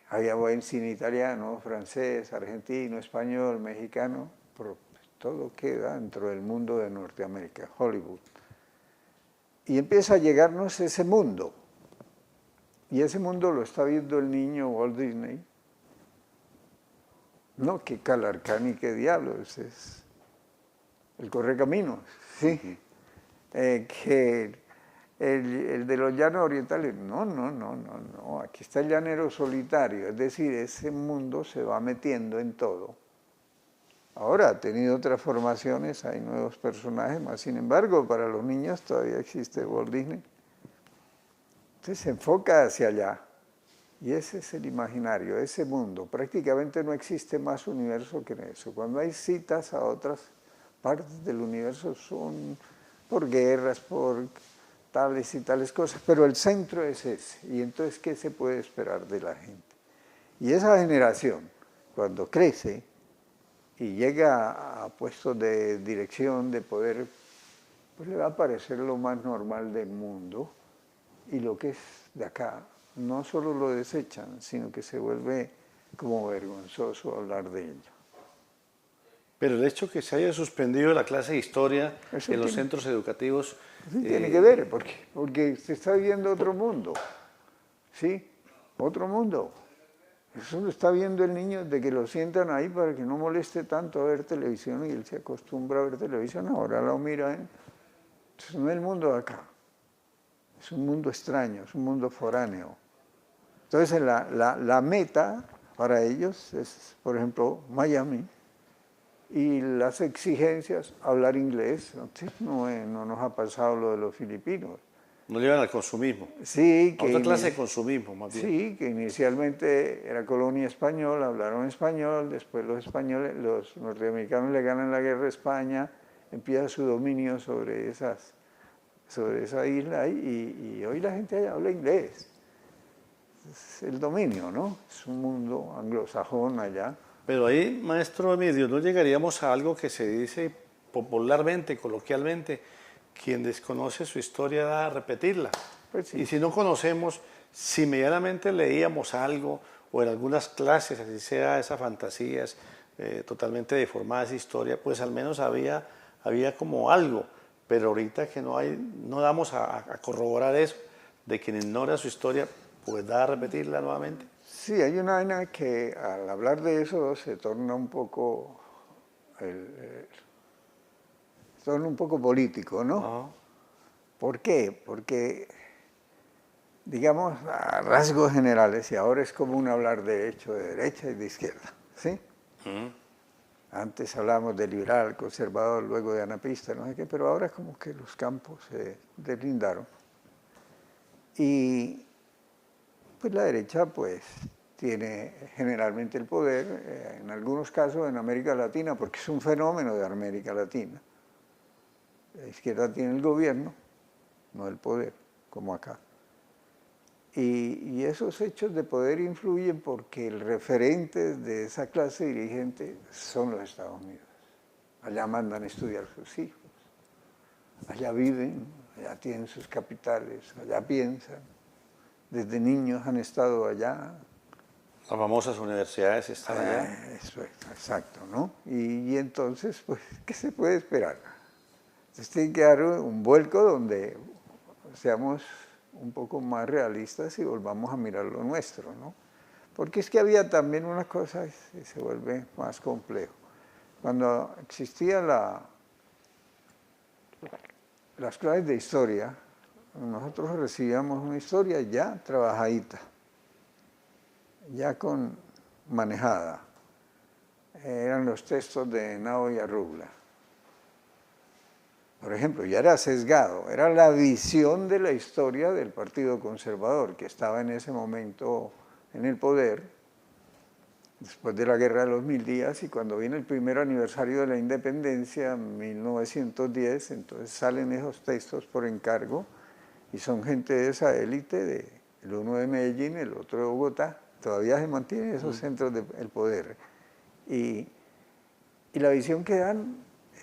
había buen cine italiano, francés, argentino, español, mexicano, pero todo queda dentro del mundo de Norteamérica, Hollywood. Y empieza a llegarnos ese mundo. Y ese mundo lo está viendo el niño Walt Disney. No, que Calarcán y qué diablos, es el Correcaminos, ¿sí? Que el de los llanos orientales, no, aquí está el llanero solitario, es decir, ese mundo se va metiendo en todo. Ahora ha tenido otras formaciones, hay nuevos personajes, más sin embargo, para los niños todavía existe Walt Disney. Entonces se enfoca hacia allá, y ese es el imaginario, ese mundo. Prácticamente no existe más universo que en eso. Cuando hay citas a otras partes del universo son por guerras, por tales y tales cosas, pero el centro es ese. Y entonces, ¿qué se puede esperar de la gente? Y esa generación, cuando crece y llega a puestos de dirección, de poder, pues le va a parecer lo más normal del mundo, y lo que es de acá, no solo lo desechan, sino que se vuelve como vergonzoso hablar de ello. Pero el hecho que se haya suspendido la clase de historia Eso en los tiene- centros educativos, Sí, tiene que ver, porque se está viendo otro mundo, ¿sí? Otro mundo. Eso lo está viendo el niño de que lo sientan ahí para que no moleste tanto a ver televisión, y él se acostumbra a ver televisión, ahora lo mira. Entonces no es el mundo de acá, es un mundo extraño, es un mundo foráneo. Entonces la meta para ellos es, por ejemplo, Miami, y las exigencias, hablar inglés. No nos ha pasado lo de los filipinos. no llevan al consumismo. Sí, A otra clase de consumismo, más bien. sí, que inicialmente era colonia española, hablaron español, después los españoles, los norteamericanos le ganan la guerra a España, empieza su dominio sobre esa isla, y hoy la gente allá habla inglés. Es el dominio, ¿no? Es un mundo anglosajón allá. Pero ahí, maestro Emilio, no llegaríamos a algo que se dice popularmente, coloquialmente: quien desconoce su historia da a repetirla. Pues sí. Y si no conocemos, si medianamente leíamos algo, o en algunas clases, así sea esas fantasías totalmente deformadas de historia, pues al menos había como algo. Pero ahorita que no damos a corroborar eso, de quien ignora su historia, pues da a repetirla nuevamente. Sí, hay una vaina que al hablar de eso se torna un poco, político, ¿no? Ajá. ¿Por qué? Porque, digamos, a rasgos generales, y ahora es común hablar de hecho de derecha y de izquierda, ¿sí? Antes hablábamos de liberal, conservador, luego de anarquista, no sé qué, pero ahora es como que los campos se deslindaron. Y pues la derecha pues tiene generalmente el poder, en algunos casos en América Latina, porque es un fenómeno de América Latina. La izquierda tiene el gobierno, no el poder, como acá. Y esos hechos de poder influyen porque el referente de esa clase dirigente son los Estados Unidos. Allá mandan a estudiar sus hijos, allá viven, allá tienen sus capitales, allá piensan. Desde niños han estado allá. Las famosas universidades están allá. Eso es, exacto, ¿no? Y entonces, pues, ¿qué se puede esperar? Entonces tiene que dar un vuelco donde seamos un poco más realistas y volvamos a mirar lo nuestro, ¿no? Porque es que había también una cosa que se vuelve más complejo. Cuando existía las clases de historia, nosotros recibíamos una historia ya trabajadita, ya manejada. Eran los textos de Henao y Arrubla. Por ejemplo, ya era sesgado, era la visión de la historia del Partido Conservador, que estaba en ese momento en el poder, después de la Guerra de los 1000 días, y cuando viene el primer aniversario de la independencia, 1910, entonces salen esos textos por encargo, y son gente de esa élite, el uno de Medellín, el otro de Bogotá, todavía se mantienen esos centros del poder. Y la visión que dan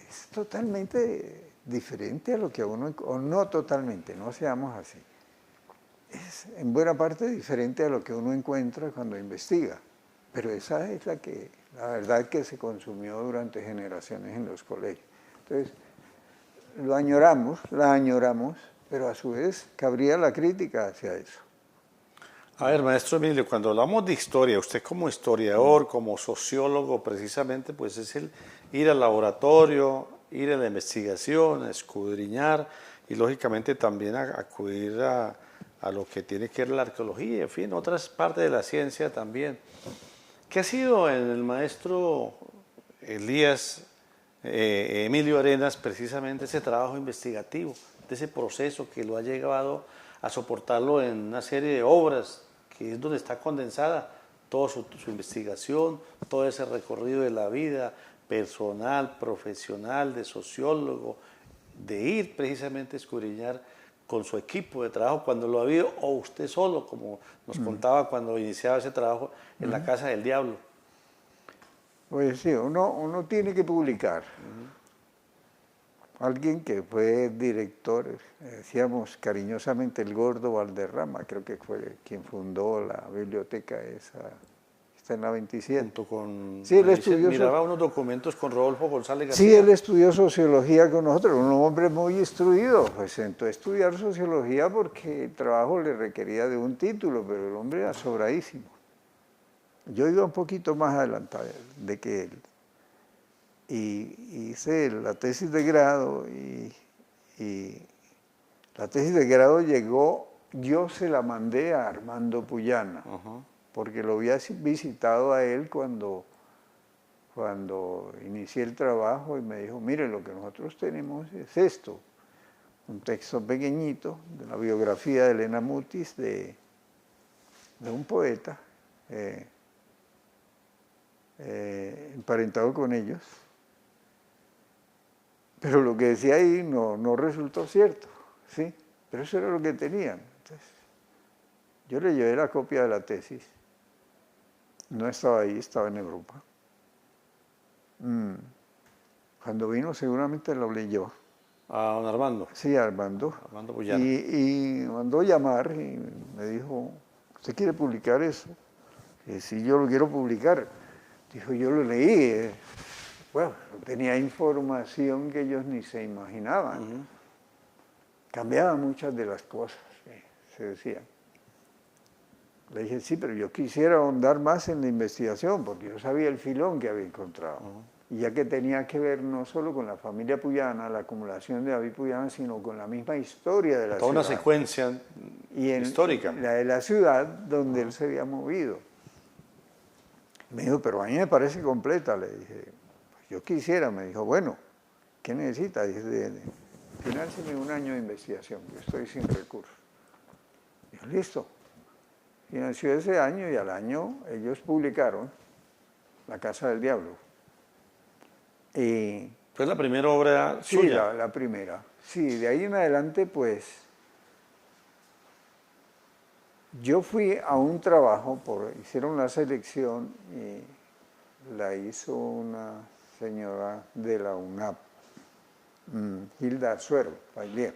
es totalmente diferente a lo que a uno, o no totalmente, no seamos así. Es en buena parte diferente a lo que uno encuentra cuando investiga, pero esa es la verdad que se consumió durante generaciones en los colegios. Entonces, la añoramos, pero a su vez cabría la crítica hacia eso. A ver, maestro Emilio, cuando hablamos de historia, usted como historiador, como sociólogo, precisamente, pues es el ir al laboratorio, ir a la investigación, a escudriñar y lógicamente también acudir a lo que tiene que ver la arqueología, en fin, otras partes de la ciencia también. ¿Qué ha sido en el maestro Elías Emilio Arenas precisamente ese trabajo investigativo, de ese proceso que lo ha llevado a soportarlo en una serie de obras, que es donde está condensada toda su investigación, todo ese recorrido de la vida personal, profesional, de sociólogo, de ir precisamente a escudriñar con su equipo de trabajo cuando lo ha habido, o usted solo, como nos contaba cuando iniciaba ese trabajo en la Casa del Diablo? Pues sí, uno tiene que publicar. Alguien que fue director, decíamos cariñosamente el Gordo Valderrama, creo que fue quien fundó la biblioteca esa, está en la 27. Junto con, sí, él estudió, miraba unos documentos con Rodolfo González García. Sí, él estudió sociología con nosotros, un hombre muy instruido, pues sentó a estudiar sociología porque el trabajo le requería de un título, pero el hombre era sobradísimo. Yo iba un poquito más adelantado de que él. Y hice la tesis de grado y la tesis de grado llegó, yo se la mandé a Armando Puyana, porque lo había visitado a él cuando inicié el trabajo y me dijo, mire, lo que nosotros tenemos es esto, un texto pequeñito de la biografía de Elena Mutis, de un poeta emparentado con ellos. Pero lo que decía ahí no resultó cierto, ¿sí? Pero eso era lo que tenían. Entonces, yo le llevé la copia de la tesis. No estaba ahí, estaba en Europa. Cuando vino seguramente lo leyó. ¿A don Armando? Sí, a Armando. Armando Puyana. Y mandó llamar y me dijo, ¿usted quiere publicar eso? Y sí, yo lo quiero publicar. Dijo, yo lo leí. Bueno, tenía información que ellos ni se imaginaban. Cambiaba muchas de las cosas, se decían. Le dije, sí, pero yo quisiera ahondar más en la investigación, porque yo sabía el filón que había encontrado. Y ya que tenía que ver no solo con la familia Puyana, la acumulación de David Puyana, sino con la misma historia de la ciudad. Toda una secuencia histórica. La de la ciudad donde él se había movido. Me dijo, pero a mí me parece completa, le dije. Yo quisiera, me dijo, bueno, ¿qué necesita? Dije, finánceme un año de investigación, yo estoy sin recursos. Dijo, listo. Financió ese año y al año ellos publicaron La Casa del Diablo. Y ¿fue la primera obra suya? Sí, la primera. Sí, de ahí en adelante, pues, yo fui a un trabajo, hicieron la selección y la hizo una señora de la UNAP, Hilda Azuero, Bailier.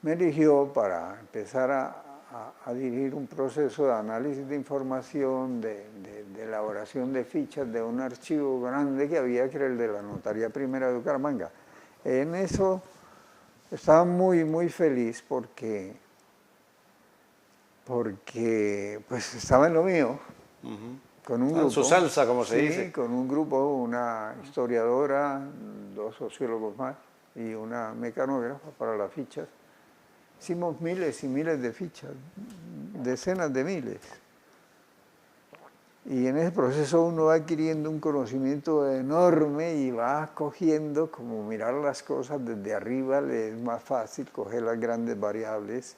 Me eligió para empezar a dirigir un proceso de análisis de información, de elaboración de fichas de un archivo grande que había, que era el de la Notaría Primera de Bucaramanga. En eso estaba muy, muy feliz porque pues estaba en lo mío, con un grupo. Su salsa, como se dice. Sí, con un grupo, una historiadora, 2 sociólogos más y una mecanógrafa para las fichas. Hicimos miles y miles de fichas, decenas de miles. Y en ese proceso uno va adquiriendo un conocimiento enorme y va cogiendo, como mirar las cosas desde arriba, le es más fácil coger las grandes variables,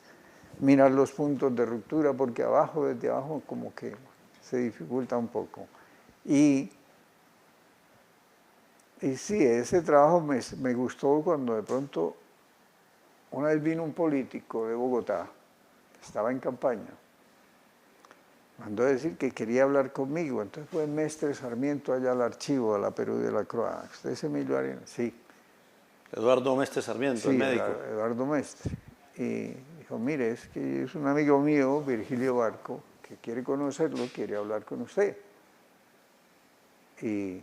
mirar los puntos de ruptura, porque abajo, desde abajo, como que se dificulta un poco. Y sí, ese trabajo me gustó cuando de pronto, una vez vino un político de Bogotá, estaba en campaña, mandó a decir que quería hablar conmigo, entonces fue Mestre Sarmiento allá al archivo, a la Perú de la Croix. ¿Usted es Emilio Arenas? Sí. Eduardo Mestre Sarmiento, Sí, el médico. Eduardo Mestre. Y dijo, mire, es que es un amigo mío, Virgilio Barco, que quiere conocerlo, quiere hablar con usted. Y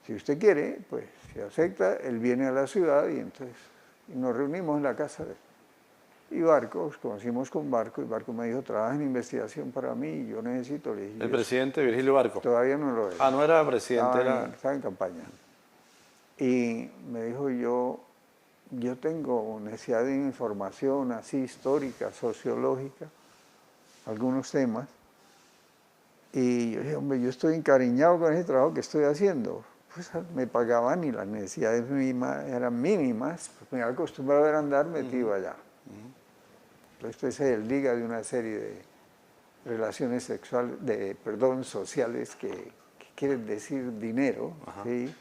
si usted quiere, pues si acepta, él viene a la ciudad y entonces nos reunimos en la casa de él. Y Barco, nos conocimos con Barco, y Barco me dijo, trabaja en investigación para mí, y yo necesito... Le dije, El presidente Virgilio Barco. Todavía no lo es. Ah, no era presidente, estaba en campaña. Y me dijo, yo tengo necesidad de información así histórica, sociológica, algunos temas. Y yo dije, hombre, yo estoy encariñado con ese trabajo que estoy haciendo. Pues me pagaban y las necesidades eran mínimas, pues me había acostumbrado a andar metido allá. Esto es el liga de una serie de relaciones sexuales, sociales que quieren decir dinero, ¿sí?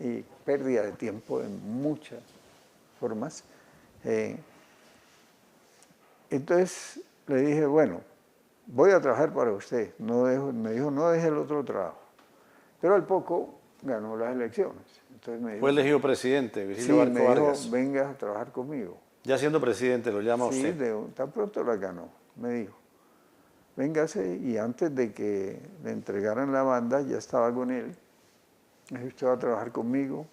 Y pérdida de tiempo en muchas formas. Entonces le dije, bueno, voy a trabajar para usted. Me dijo, no deje el otro trabajo. Pero al poco ganó las elecciones. Entonces me dijo, fue elegido presidente, Virgilio Barco me Vargas. dijo, venga a trabajar conmigo. Ya siendo presidente, lo llama usted. Sí, tan pronto la ganó, me dijo. Véngase, y antes de que le entregaran la banda, ya estaba con él. Me dijo, usted va a trabajar conmigo,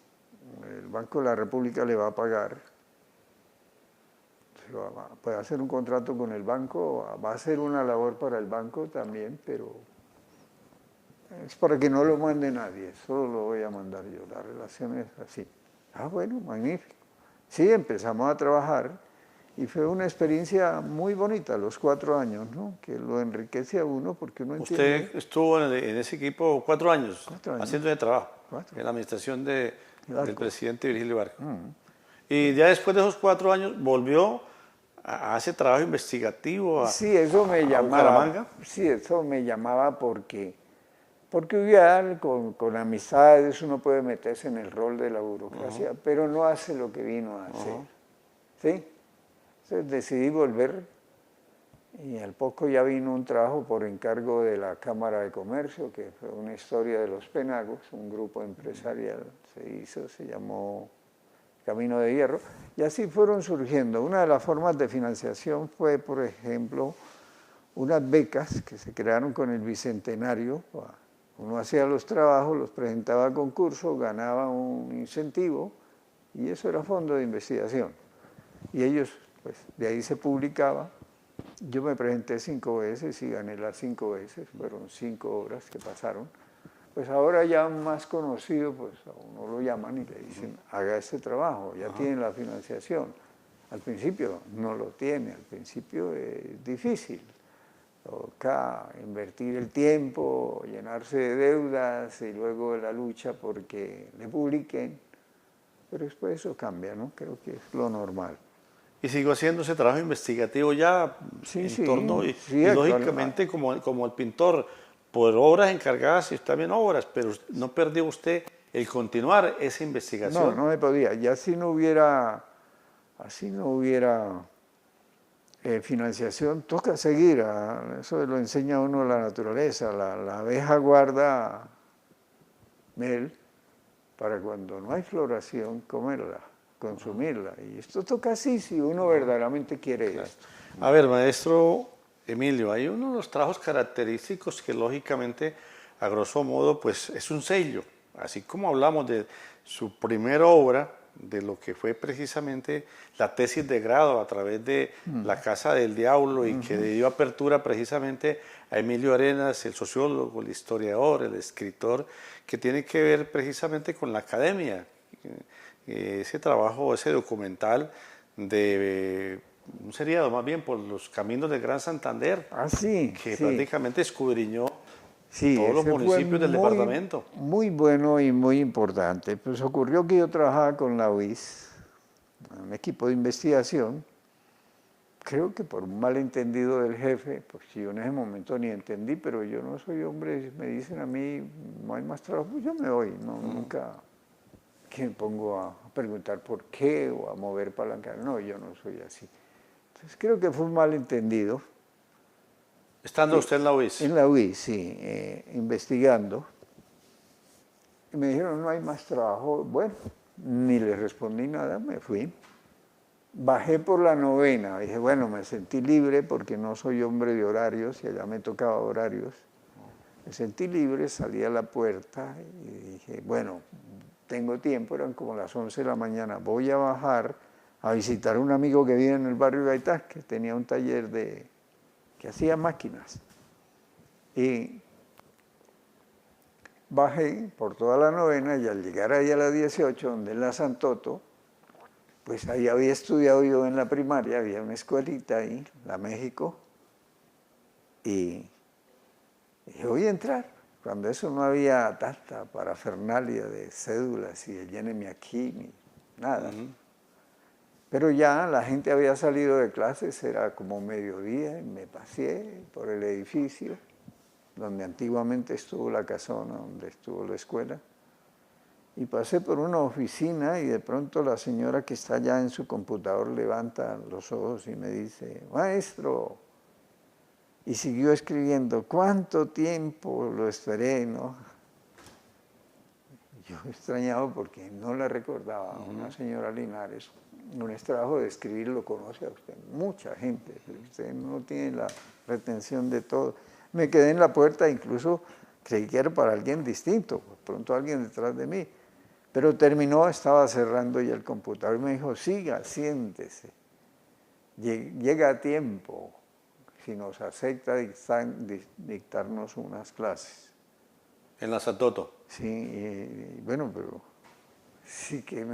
el Banco de la República le va a pagar. Puede hacer un contrato con el banco, va a hacer una labor para el banco también, pero es para que no lo mande nadie, solo lo voy a mandar yo, la relación es así. Ah, bueno, magnífico. Sí, empezamos a trabajar y fue una experiencia muy bonita, los 4 años, ¿no? Que lo enriquece a uno porque uno entiende... Usted estuvo en ese equipo 4 años, haciendo ese trabajo, 4. en la administración del presidente Virgilio Barco. Y Mm. ya después de esos 4 años volvió a ese trabajo investigativo Sí, eso me llamaba. Bucaramanga. Sí, eso me llamaba porque ya con amistades uno puede meterse en el rol de la burocracia, pero no hace lo que vino a hacer. ¿Sí? Entonces decidí volver y al poco ya vino un trabajo por encargo de la Cámara de Comercio, que fue una historia de los Penagos, un grupo empresarial se llamó Camino de Hierro, y así fueron surgiendo. Una de las formas de financiación fue, por ejemplo, unas becas que se crearon con el Bicentenario. Uno hacía los trabajos, los presentaba a concurso, ganaba un incentivo, y eso era fondo de investigación. Y ellos, pues, de ahí se publicaba. Yo me presenté 5 veces y gané las 5 veces, fueron 5 obras que pasaron. Pues ahora ya más conocido, pues a uno lo llaman y le dicen, haga este trabajo, ya tiene la financiación. Al principio no lo tiene, al principio es difícil. Toca invertir el tiempo, llenarse de deudas y luego la lucha porque le publiquen. Pero después eso cambia, ¿no? Creo que es lo normal. Y sigo haciendo ese trabajo investigativo ya en torno, y lógicamente como el pintor, por obras encargadas y también obras, pero no perdió usted el continuar esa investigación. No me podía. Y así no hubiera financiación, toca seguir. Eso lo enseña a uno la naturaleza. La abeja guarda miel para cuando no hay floración, comerla, consumirla. Y esto toca así si uno verdaderamente quiere esto. A ver, maestro Emilio, hay uno de los trabajos característicos que lógicamente, a grosso modo, pues es un sello. Así como hablamos de su primera obra, de lo que fue precisamente la tesis de grado a través de La Casa del Diablo y que dio apertura precisamente a Emilio Arenas, el sociólogo, el historiador, el escritor, que tiene que ver precisamente con la academia. Ese trabajo, ese documental de un seriado más bien por los caminos del Gran Santander, Ah, sí, que sí. prácticamente escudriñó Sí, todos los ese fue municipios del muy, departamento. muy bueno y muy importante. Pues ocurrió que yo trabajaba con la UIS, un equipo de investigación, creo que por un malentendido del jefe, pues yo en ese momento ni entendí, pero yo no soy hombre, me dicen a mí, no hay más trabajo, pues yo me voy, no, nunca que me pongo a preguntar por qué o a mover palanca, no, yo no soy así. Entonces creo que fue un malentendido. Estando usted en la UIS. En la UIS, sí, investigando. Y me dijeron, no hay más trabajo. Bueno, ni les respondí nada, me fui. Bajé por la 9ª, dije, bueno, me sentí libre porque no soy hombre de horarios y allá me tocaba horarios. Me sentí libre, salí a la puerta y dije, bueno, tengo tiempo, eran como las 11 de la mañana, voy a bajar a visitar a un amigo que vive en el barrio Gaitá, que tenía un taller que hacía máquinas. Y bajé por toda la 9ª y al llegar ahí a la 18, donde es la Santoto, pues ahí había estudiado yo en la primaria, había una escuelita ahí, la México, y dije, voy a entrar. Cuando eso no había tanta parafernalia de cédulas y de lléneme aquí, ni nada. Pero ya la gente había salido de clases, era como mediodía, y me paseé por el edificio, donde antiguamente estuvo la casona, donde estuvo la escuela, y pasé por una oficina y de pronto la señora que está allá en su computador levanta los ojos y me dice, maestro, y siguió escribiendo, ¿cuánto tiempo lo esperé, no? Yo extrañado porque no la recordaba, una señora Linares, un trabajo de escribir lo conoce a usted, mucha gente, usted no tiene la retención de todo. Me quedé en la puerta, incluso creí que era para alguien distinto, pronto alguien detrás de mí, pero terminó, estaba cerrando ya el computador y me dijo, siga, siéntese, llega a tiempo, si nos acepta dictarnos unas clases. En la Santoto. Sí, y bueno, pero sí que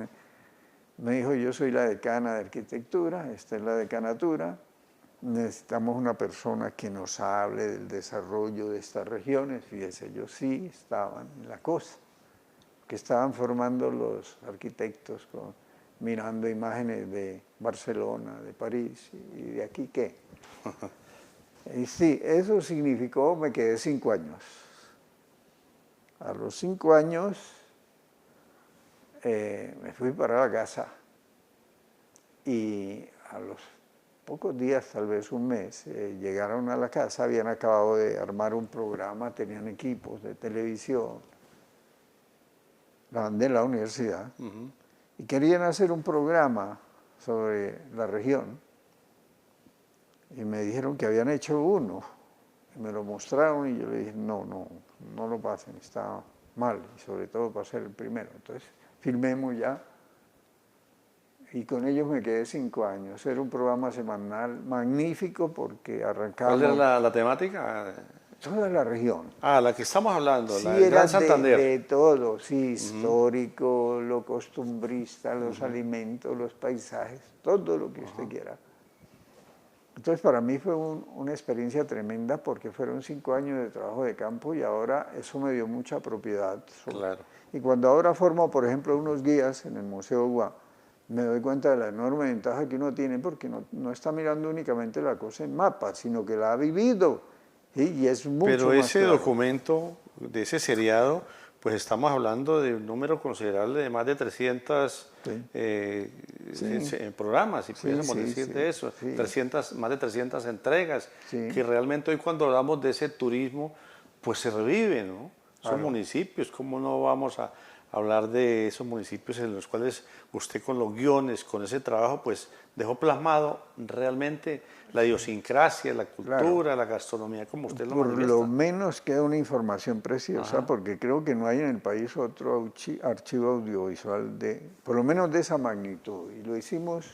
me dijo, yo soy la decana de arquitectura, esta es la decanatura, necesitamos una persona que nos hable del desarrollo de estas regiones. Fíjese, ellos sí estaban en la cosa, que estaban formando los arquitectos mirando imágenes de Barcelona, de París, y de aquí qué. Y sí, eso significó, me quedé 5 años. A los 5 años me fui para la casa y a los pocos días, tal vez un mes, llegaron a la casa, habían acabado de armar un programa, tenían equipos de televisión de la universidad y querían hacer un programa sobre la región y me dijeron que habían hecho uno. Me lo mostraron y yo le dije, no lo pasen, está mal, y sobre todo para ser el primero. Entonces, filmemos ya. Y con ellos me quedé 5 años. Era un programa semanal magnífico porque arrancábamos... ¿Cuál era la temática? Toda la región. Ah, la que estamos hablando, Sí, la del era Gran Santander. de todo, sí, histórico, lo costumbrista, los alimentos, los paisajes, todo lo que usted quiera. Entonces para mí fue una experiencia tremenda porque fueron 5 años de trabajo de campo y ahora eso me dio mucha propiedad. Claro. Y cuando ahora formo, por ejemplo, unos guías en el Museo UA, me doy cuenta de la enorme ventaja que uno tiene porque no está mirando únicamente la cosa en mapas, sino que la ha vivido. ¿Sí? Y es mucho Pero más ese claro. documento, de ese seriado, pues estamos hablando de un número considerable de más de 300 programas, si pudiésemos decir de eso, sí. más de 300 entregas, Sí. que realmente hoy cuando hablamos de ese turismo, pues se revive, ¿no? Son Claro. municipios, ¿cómo no vamos a hablar de esos municipios en los cuales usted con los guiones, con ese trabajo, pues dejó plasmado realmente la idiosincrasia, la cultura, la gastronomía, como usted lo Por manifiesta. lo menos queda una información preciosa, porque creo que no hay en el país otro archivo audiovisual por lo menos de esa magnitud. Y lo hicimos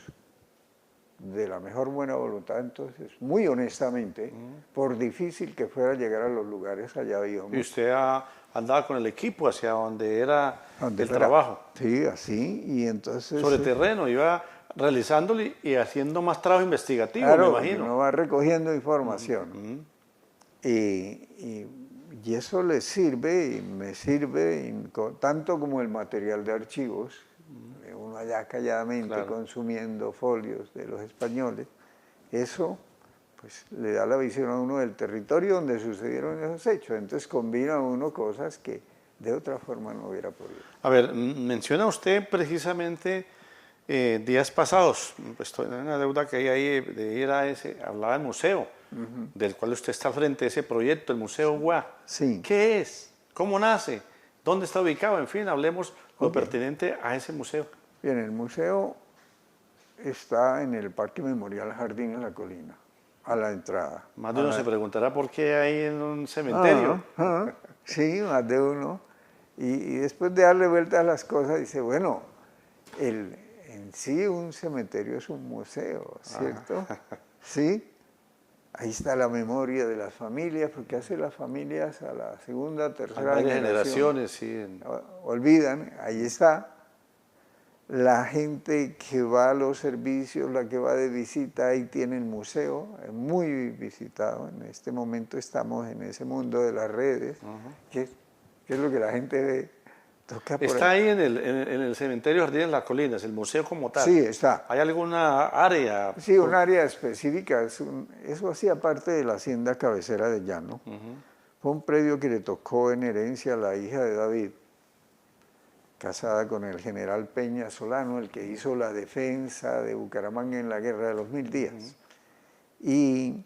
de la mejor buena voluntad, entonces, muy honestamente, por difícil que fuera llegar a los lugares, allá íbamos. Y usted andaba con el equipo hacia donde era Donde el fuera. trabajo. Sí, así, y entonces... Sobre terreno, iba realizándolo y haciendo más trabajo investigativo, claro, me imagino. uno va recogiendo información. Y eso le sirve y me sirve, tanto como el material de archivos, uno allá calladamente consumiendo folios de los españoles, eso pues le da la visión a uno del territorio donde sucedieron esos hechos, entonces combina uno cosas que de otra forma no hubiera podido. A ver, menciona usted precisamente días pasados, pues estoy en una deuda que hay ahí de ir a ese, hablaba del museo, del cual usted está al frente de ese proyecto, el Museo Guá. Sí. ¿Qué es? ¿Cómo nace? ¿Dónde está ubicado? En fin, hablemos lo pertinente a ese museo. Bien, el museo está en el Parque Memorial Jardín en la Colina, a la entrada. Más de uno se preguntará por qué hay en un cementerio. Sí, más de uno. Y después de darle vueltas a las cosas, dice, bueno, en sí un cementerio es un museo, ¿cierto? Sí, ahí está la memoria de las familias, porque hace las familias a la segunda, tercera generaciones, sí. Olvidan, ahí está. La gente que va a los servicios, la que va de visita, ahí tiene el museo, es muy visitado. En este momento estamos en ese mundo de las redes, que es lo que la gente ve. Está ahí en el cementerio Jardín de las Colinas, el museo como tal. Sí, está. ¿Hay alguna área? Sí, un área específica. Eso hacía parte de la hacienda cabecera de Llano. Fue un predio que le tocó en herencia a la hija de David, casada con el general Peña Solano, el que hizo la defensa de Bucaramanga en la Guerra de los 1000 días. Y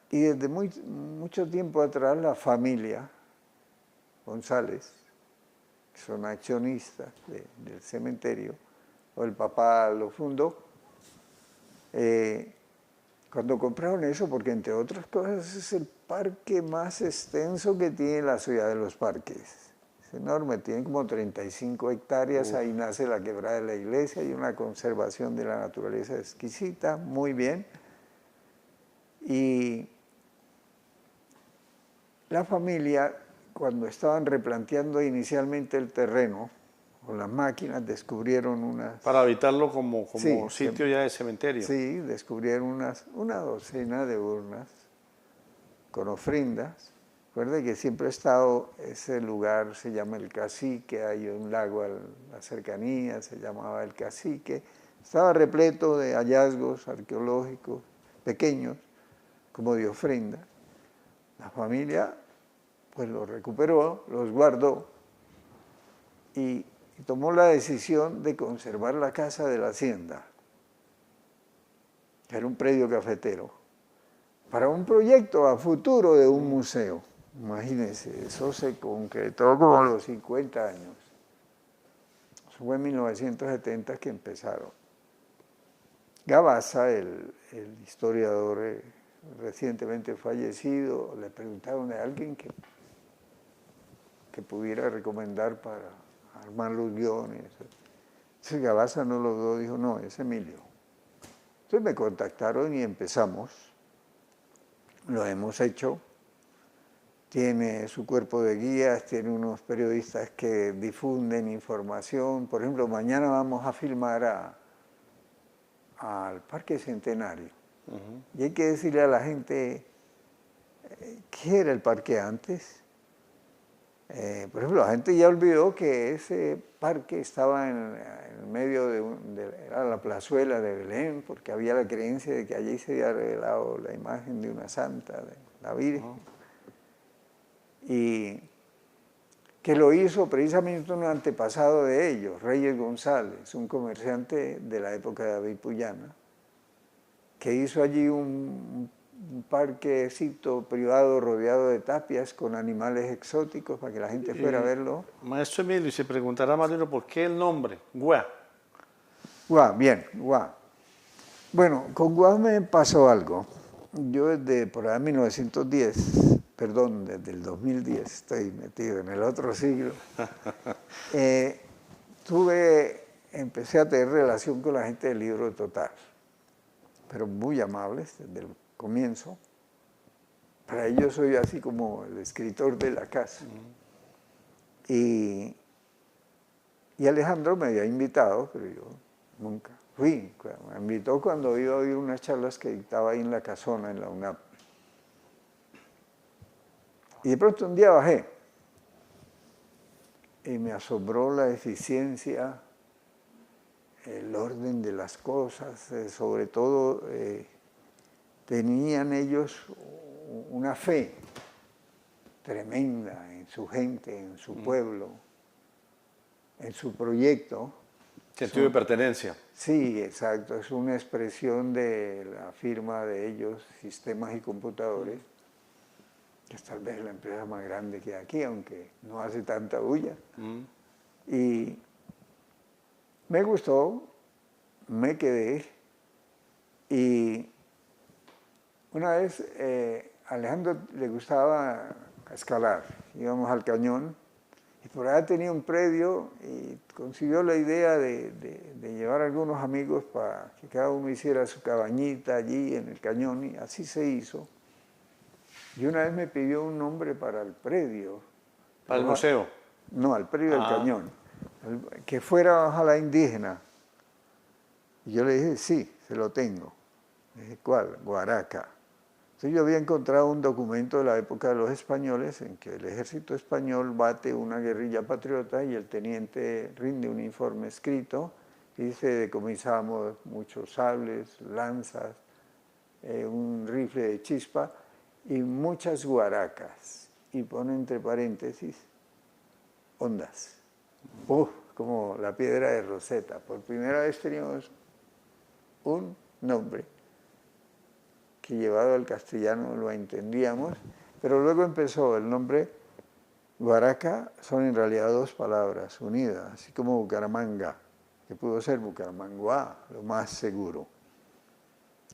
desde mucho tiempo atrás la familia González, que son accionistas del cementerio, o el papá lo fundó, cuando compraron eso, porque entre otras cosas es el parque más extenso que tiene la Ciudad de los Parques. Es enorme, tiene como 35 hectáreas, ahí nace la quebrada de la iglesia, hay una conservación de la naturaleza exquisita, muy bien. Y la familia, cuando estaban replanteando inicialmente el terreno, con las máquinas descubrieron unas... Para habitarlo como sitio ya de cementerio. Sí, descubrieron una docena de urnas con ofrendas. Recuerde que siempre ha estado, ese lugar se llama El Cacique, hay un lago a la cercanía, se llamaba El Cacique. Estaba repleto de hallazgos arqueológicos pequeños, como de ofrenda. La familia pues los recuperó, los guardó y tomó la decisión de conservar la casa de la hacienda, que era un predio cafetero, para un proyecto a futuro de un museo. Imagínense, eso se concretó como a los 50 años. Eso fue en 1970 que empezaron. Gabaza, el historiador recientemente fallecido, le preguntaron a alguien que pudiera recomendar para armar los guiones. Entonces Gabaza no lo dudó, dijo, no, es Emilio. Entonces me contactaron y empezamos. Lo hemos hecho. Tiene su cuerpo de guías, tiene unos periodistas que difunden información. Por ejemplo, mañana vamos a filmar al Parque Centenario. Y hay que decirle a la gente qué era el parque antes. Por ejemplo, la gente ya olvidó que ese parque estaba en medio era la plazuela de Belén, porque había la creencia de que allí se había revelado la imagen de una santa, de la Virgen. Y que lo hizo precisamente un antepasado de ellos, Reyes González, un comerciante de la época de David Puyana, que hizo allí un un parquecito privado rodeado de tapias con animales exóticos para que la gente fuera a verlo. Maestro Emilio, y se preguntará más de uno por qué el nombre, Gua. Guau, bien, guau. Bueno, con Guau me pasó algo. Yo desde por allá 1910, perdón, desde el 2010, estoy metido en el otro siglo, empecé a tener relación con la gente del Libro Total, pero muy amables desde el comienzo. Para ellos soy así como el escritor de la casa. Y Alejandro me había invitado, pero yo nunca fui. Me invitó cuando iba a oír unas charlas que dictaba ahí en la casona, en la UNAP. Y de pronto un día bajé y me asombró la eficiencia, el orden de las cosas, sobre todo tenían ellos una fe tremenda en su gente, en su pueblo, en su proyecto. Sentido de pertenencia. Sí, exacto, es una expresión de la firma de ellos, Sistemas y Computadores, que es tal vez la empresa más grande que hay aquí, aunque no hace tanta bulla. Y me gustó, me quedé, y una vez a Alejandro le gustaba escalar, íbamos al cañón, y por allá tenía un predio y consiguió la idea de llevar a algunos amigos para que cada uno hiciera su cabañita allí en el cañón, y así se hizo. Y una vez me pidió un nombre para el predio. ¿Para el museo? No, al predio del cañón, que fuera ojalá indígena. Y yo le dije, sí, se lo tengo. Le dije, ¿cuál? Guaraca. Entonces yo había encontrado un documento de la época de los españoles en que el ejército español bate una guerrilla patriota y el teniente rinde un informe escrito y dice, decomisamos muchos sables, lanzas, un rifle de chispa y muchas guaracas. Y pone entre paréntesis, ondas. Como la piedra de Rosetta. Por primera vez teníamos un nombre que llevado al castellano lo entendíamos, pero luego empezó el nombre Guaraca, son en realidad dos palabras unidas, así como Bucaramanga, que pudo ser Bucaramanga, lo más seguro.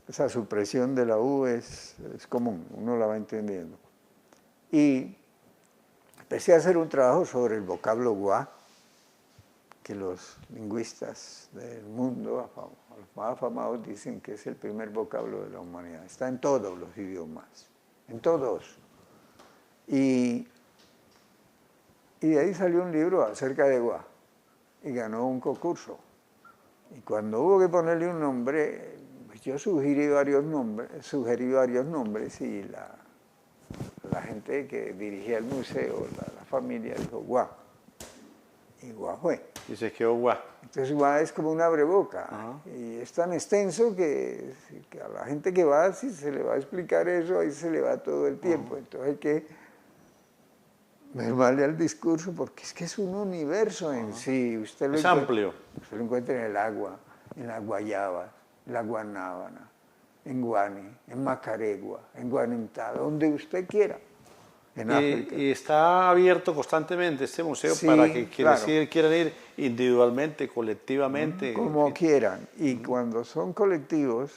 Esa supresión de la U es común, uno la va entendiendo. Y empecé a hacer un trabajo sobre el vocablo guá, que los lingüistas del mundo, los más afamados, dicen que es el primer vocablo de la humanidad. Está en todos los idiomas, en todos. Y de ahí salió un libro acerca de guá, y ganó un concurso. Y cuando hubo que ponerle un nombre, pues yo sugerí varios nombres y la gente que dirigía el museo, la familia, dijo guá. Y guá fue. Y se quedó Gua. Entonces guá es como un abreboca. Y es tan extenso que a la gente que va, si se le va a explicar eso, ahí se le va todo el tiempo. Entonces hay que mermarle al discurso porque es que es un universo en sí. Es amplio. Usted lo encuentra en el agua, en la guayaba, en la guanábana, en Guani, en Macaregua, en Guanentá, donde usted quiera. En África. Y está abierto constantemente este museo para que quienes quieran ir individualmente, colectivamente. Como quieran. Y cuando son colectivos,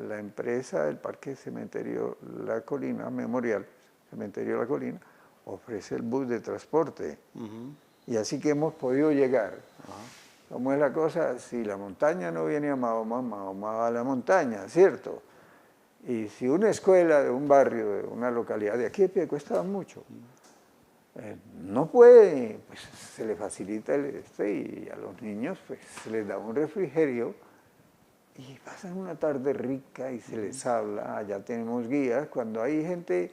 la empresa del Parque Cementerio La Colina, Memorial, Cementerio La Colina, ofrece el bus de transporte. Y así que hemos podido llegar. ¿Cómo es la cosa? Si la montaña no viene a Mahoma, Mahoma va a la montaña, ¿cierto? Y si una escuela de un barrio, de una localidad de aquí, cuesta mucho, no puede, pues se le facilita y a los niños pues se les da un refrigerio y pasan una tarde rica y se les habla. Allá tenemos guías. Cuando hay gente,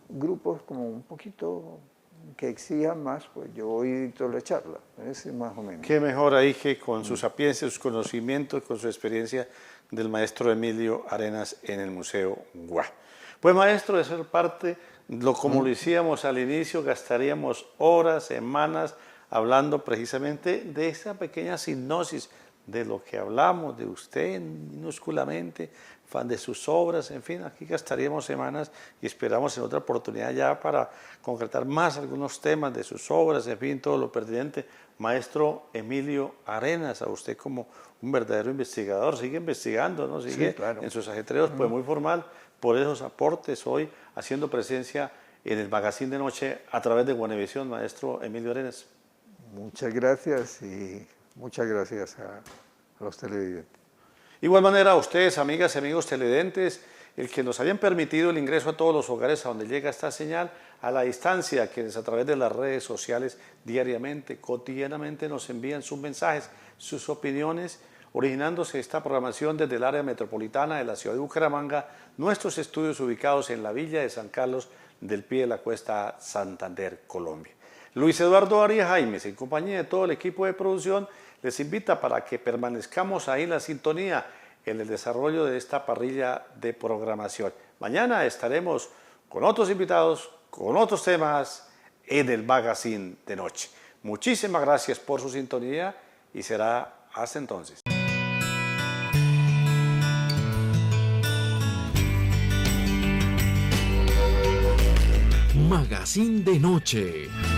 grupos como un poquito que exijan más, pues yo voy y dicto la charla. Ese es más o menos. Qué mejor ahí que con su sapiencia, sus conocimientos, con su experiencia del maestro Emilio Arenas en el Museo Gua. Pues maestro, de ser parte, como lo hicimos al inicio, gastaríamos horas, semanas, hablando precisamente de esa pequeña sinopsis de lo que hablamos, de usted minúsculamente, fan de sus obras, en fin, aquí gastaríamos semanas y esperamos en otra oportunidad ya para concretar más algunos temas de sus obras, en fin, todo lo pertinente. Maestro Emilio Arenas, a usted como un verdadero investigador, sigue investigando, ¿no? Sigue claro. en sus ajetreos, pues muy formal, por esos aportes hoy, haciendo presencia en el Magazine de Noche a través de Guanevisión, maestro Emilio Arenas. Muchas gracias y muchas gracias a los televidentes. De igual manera, a ustedes, amigas y amigos televidentes, el que nos hayan permitido el ingreso a todos los hogares a donde llega esta señal, a la distancia, quienes a través de las redes sociales diariamente, cotidianamente nos envían sus mensajes, sus opiniones, originándose esta programación desde el área metropolitana de la ciudad de Bucaramanga, nuestros estudios ubicados en la villa de San Carlos del Pie de la Cuesta, Santander, Colombia. Luis Eduardo Arias Jaimes, en compañía de todo el equipo de producción, les invita para que permanezcamos ahí en la sintonía en el desarrollo de esta parrilla de programación. Mañana estaremos con otros invitados, con otros temas en el Magazine de Noche. Muchísimas gracias por su sintonía y será hasta entonces. Magazine de Noche.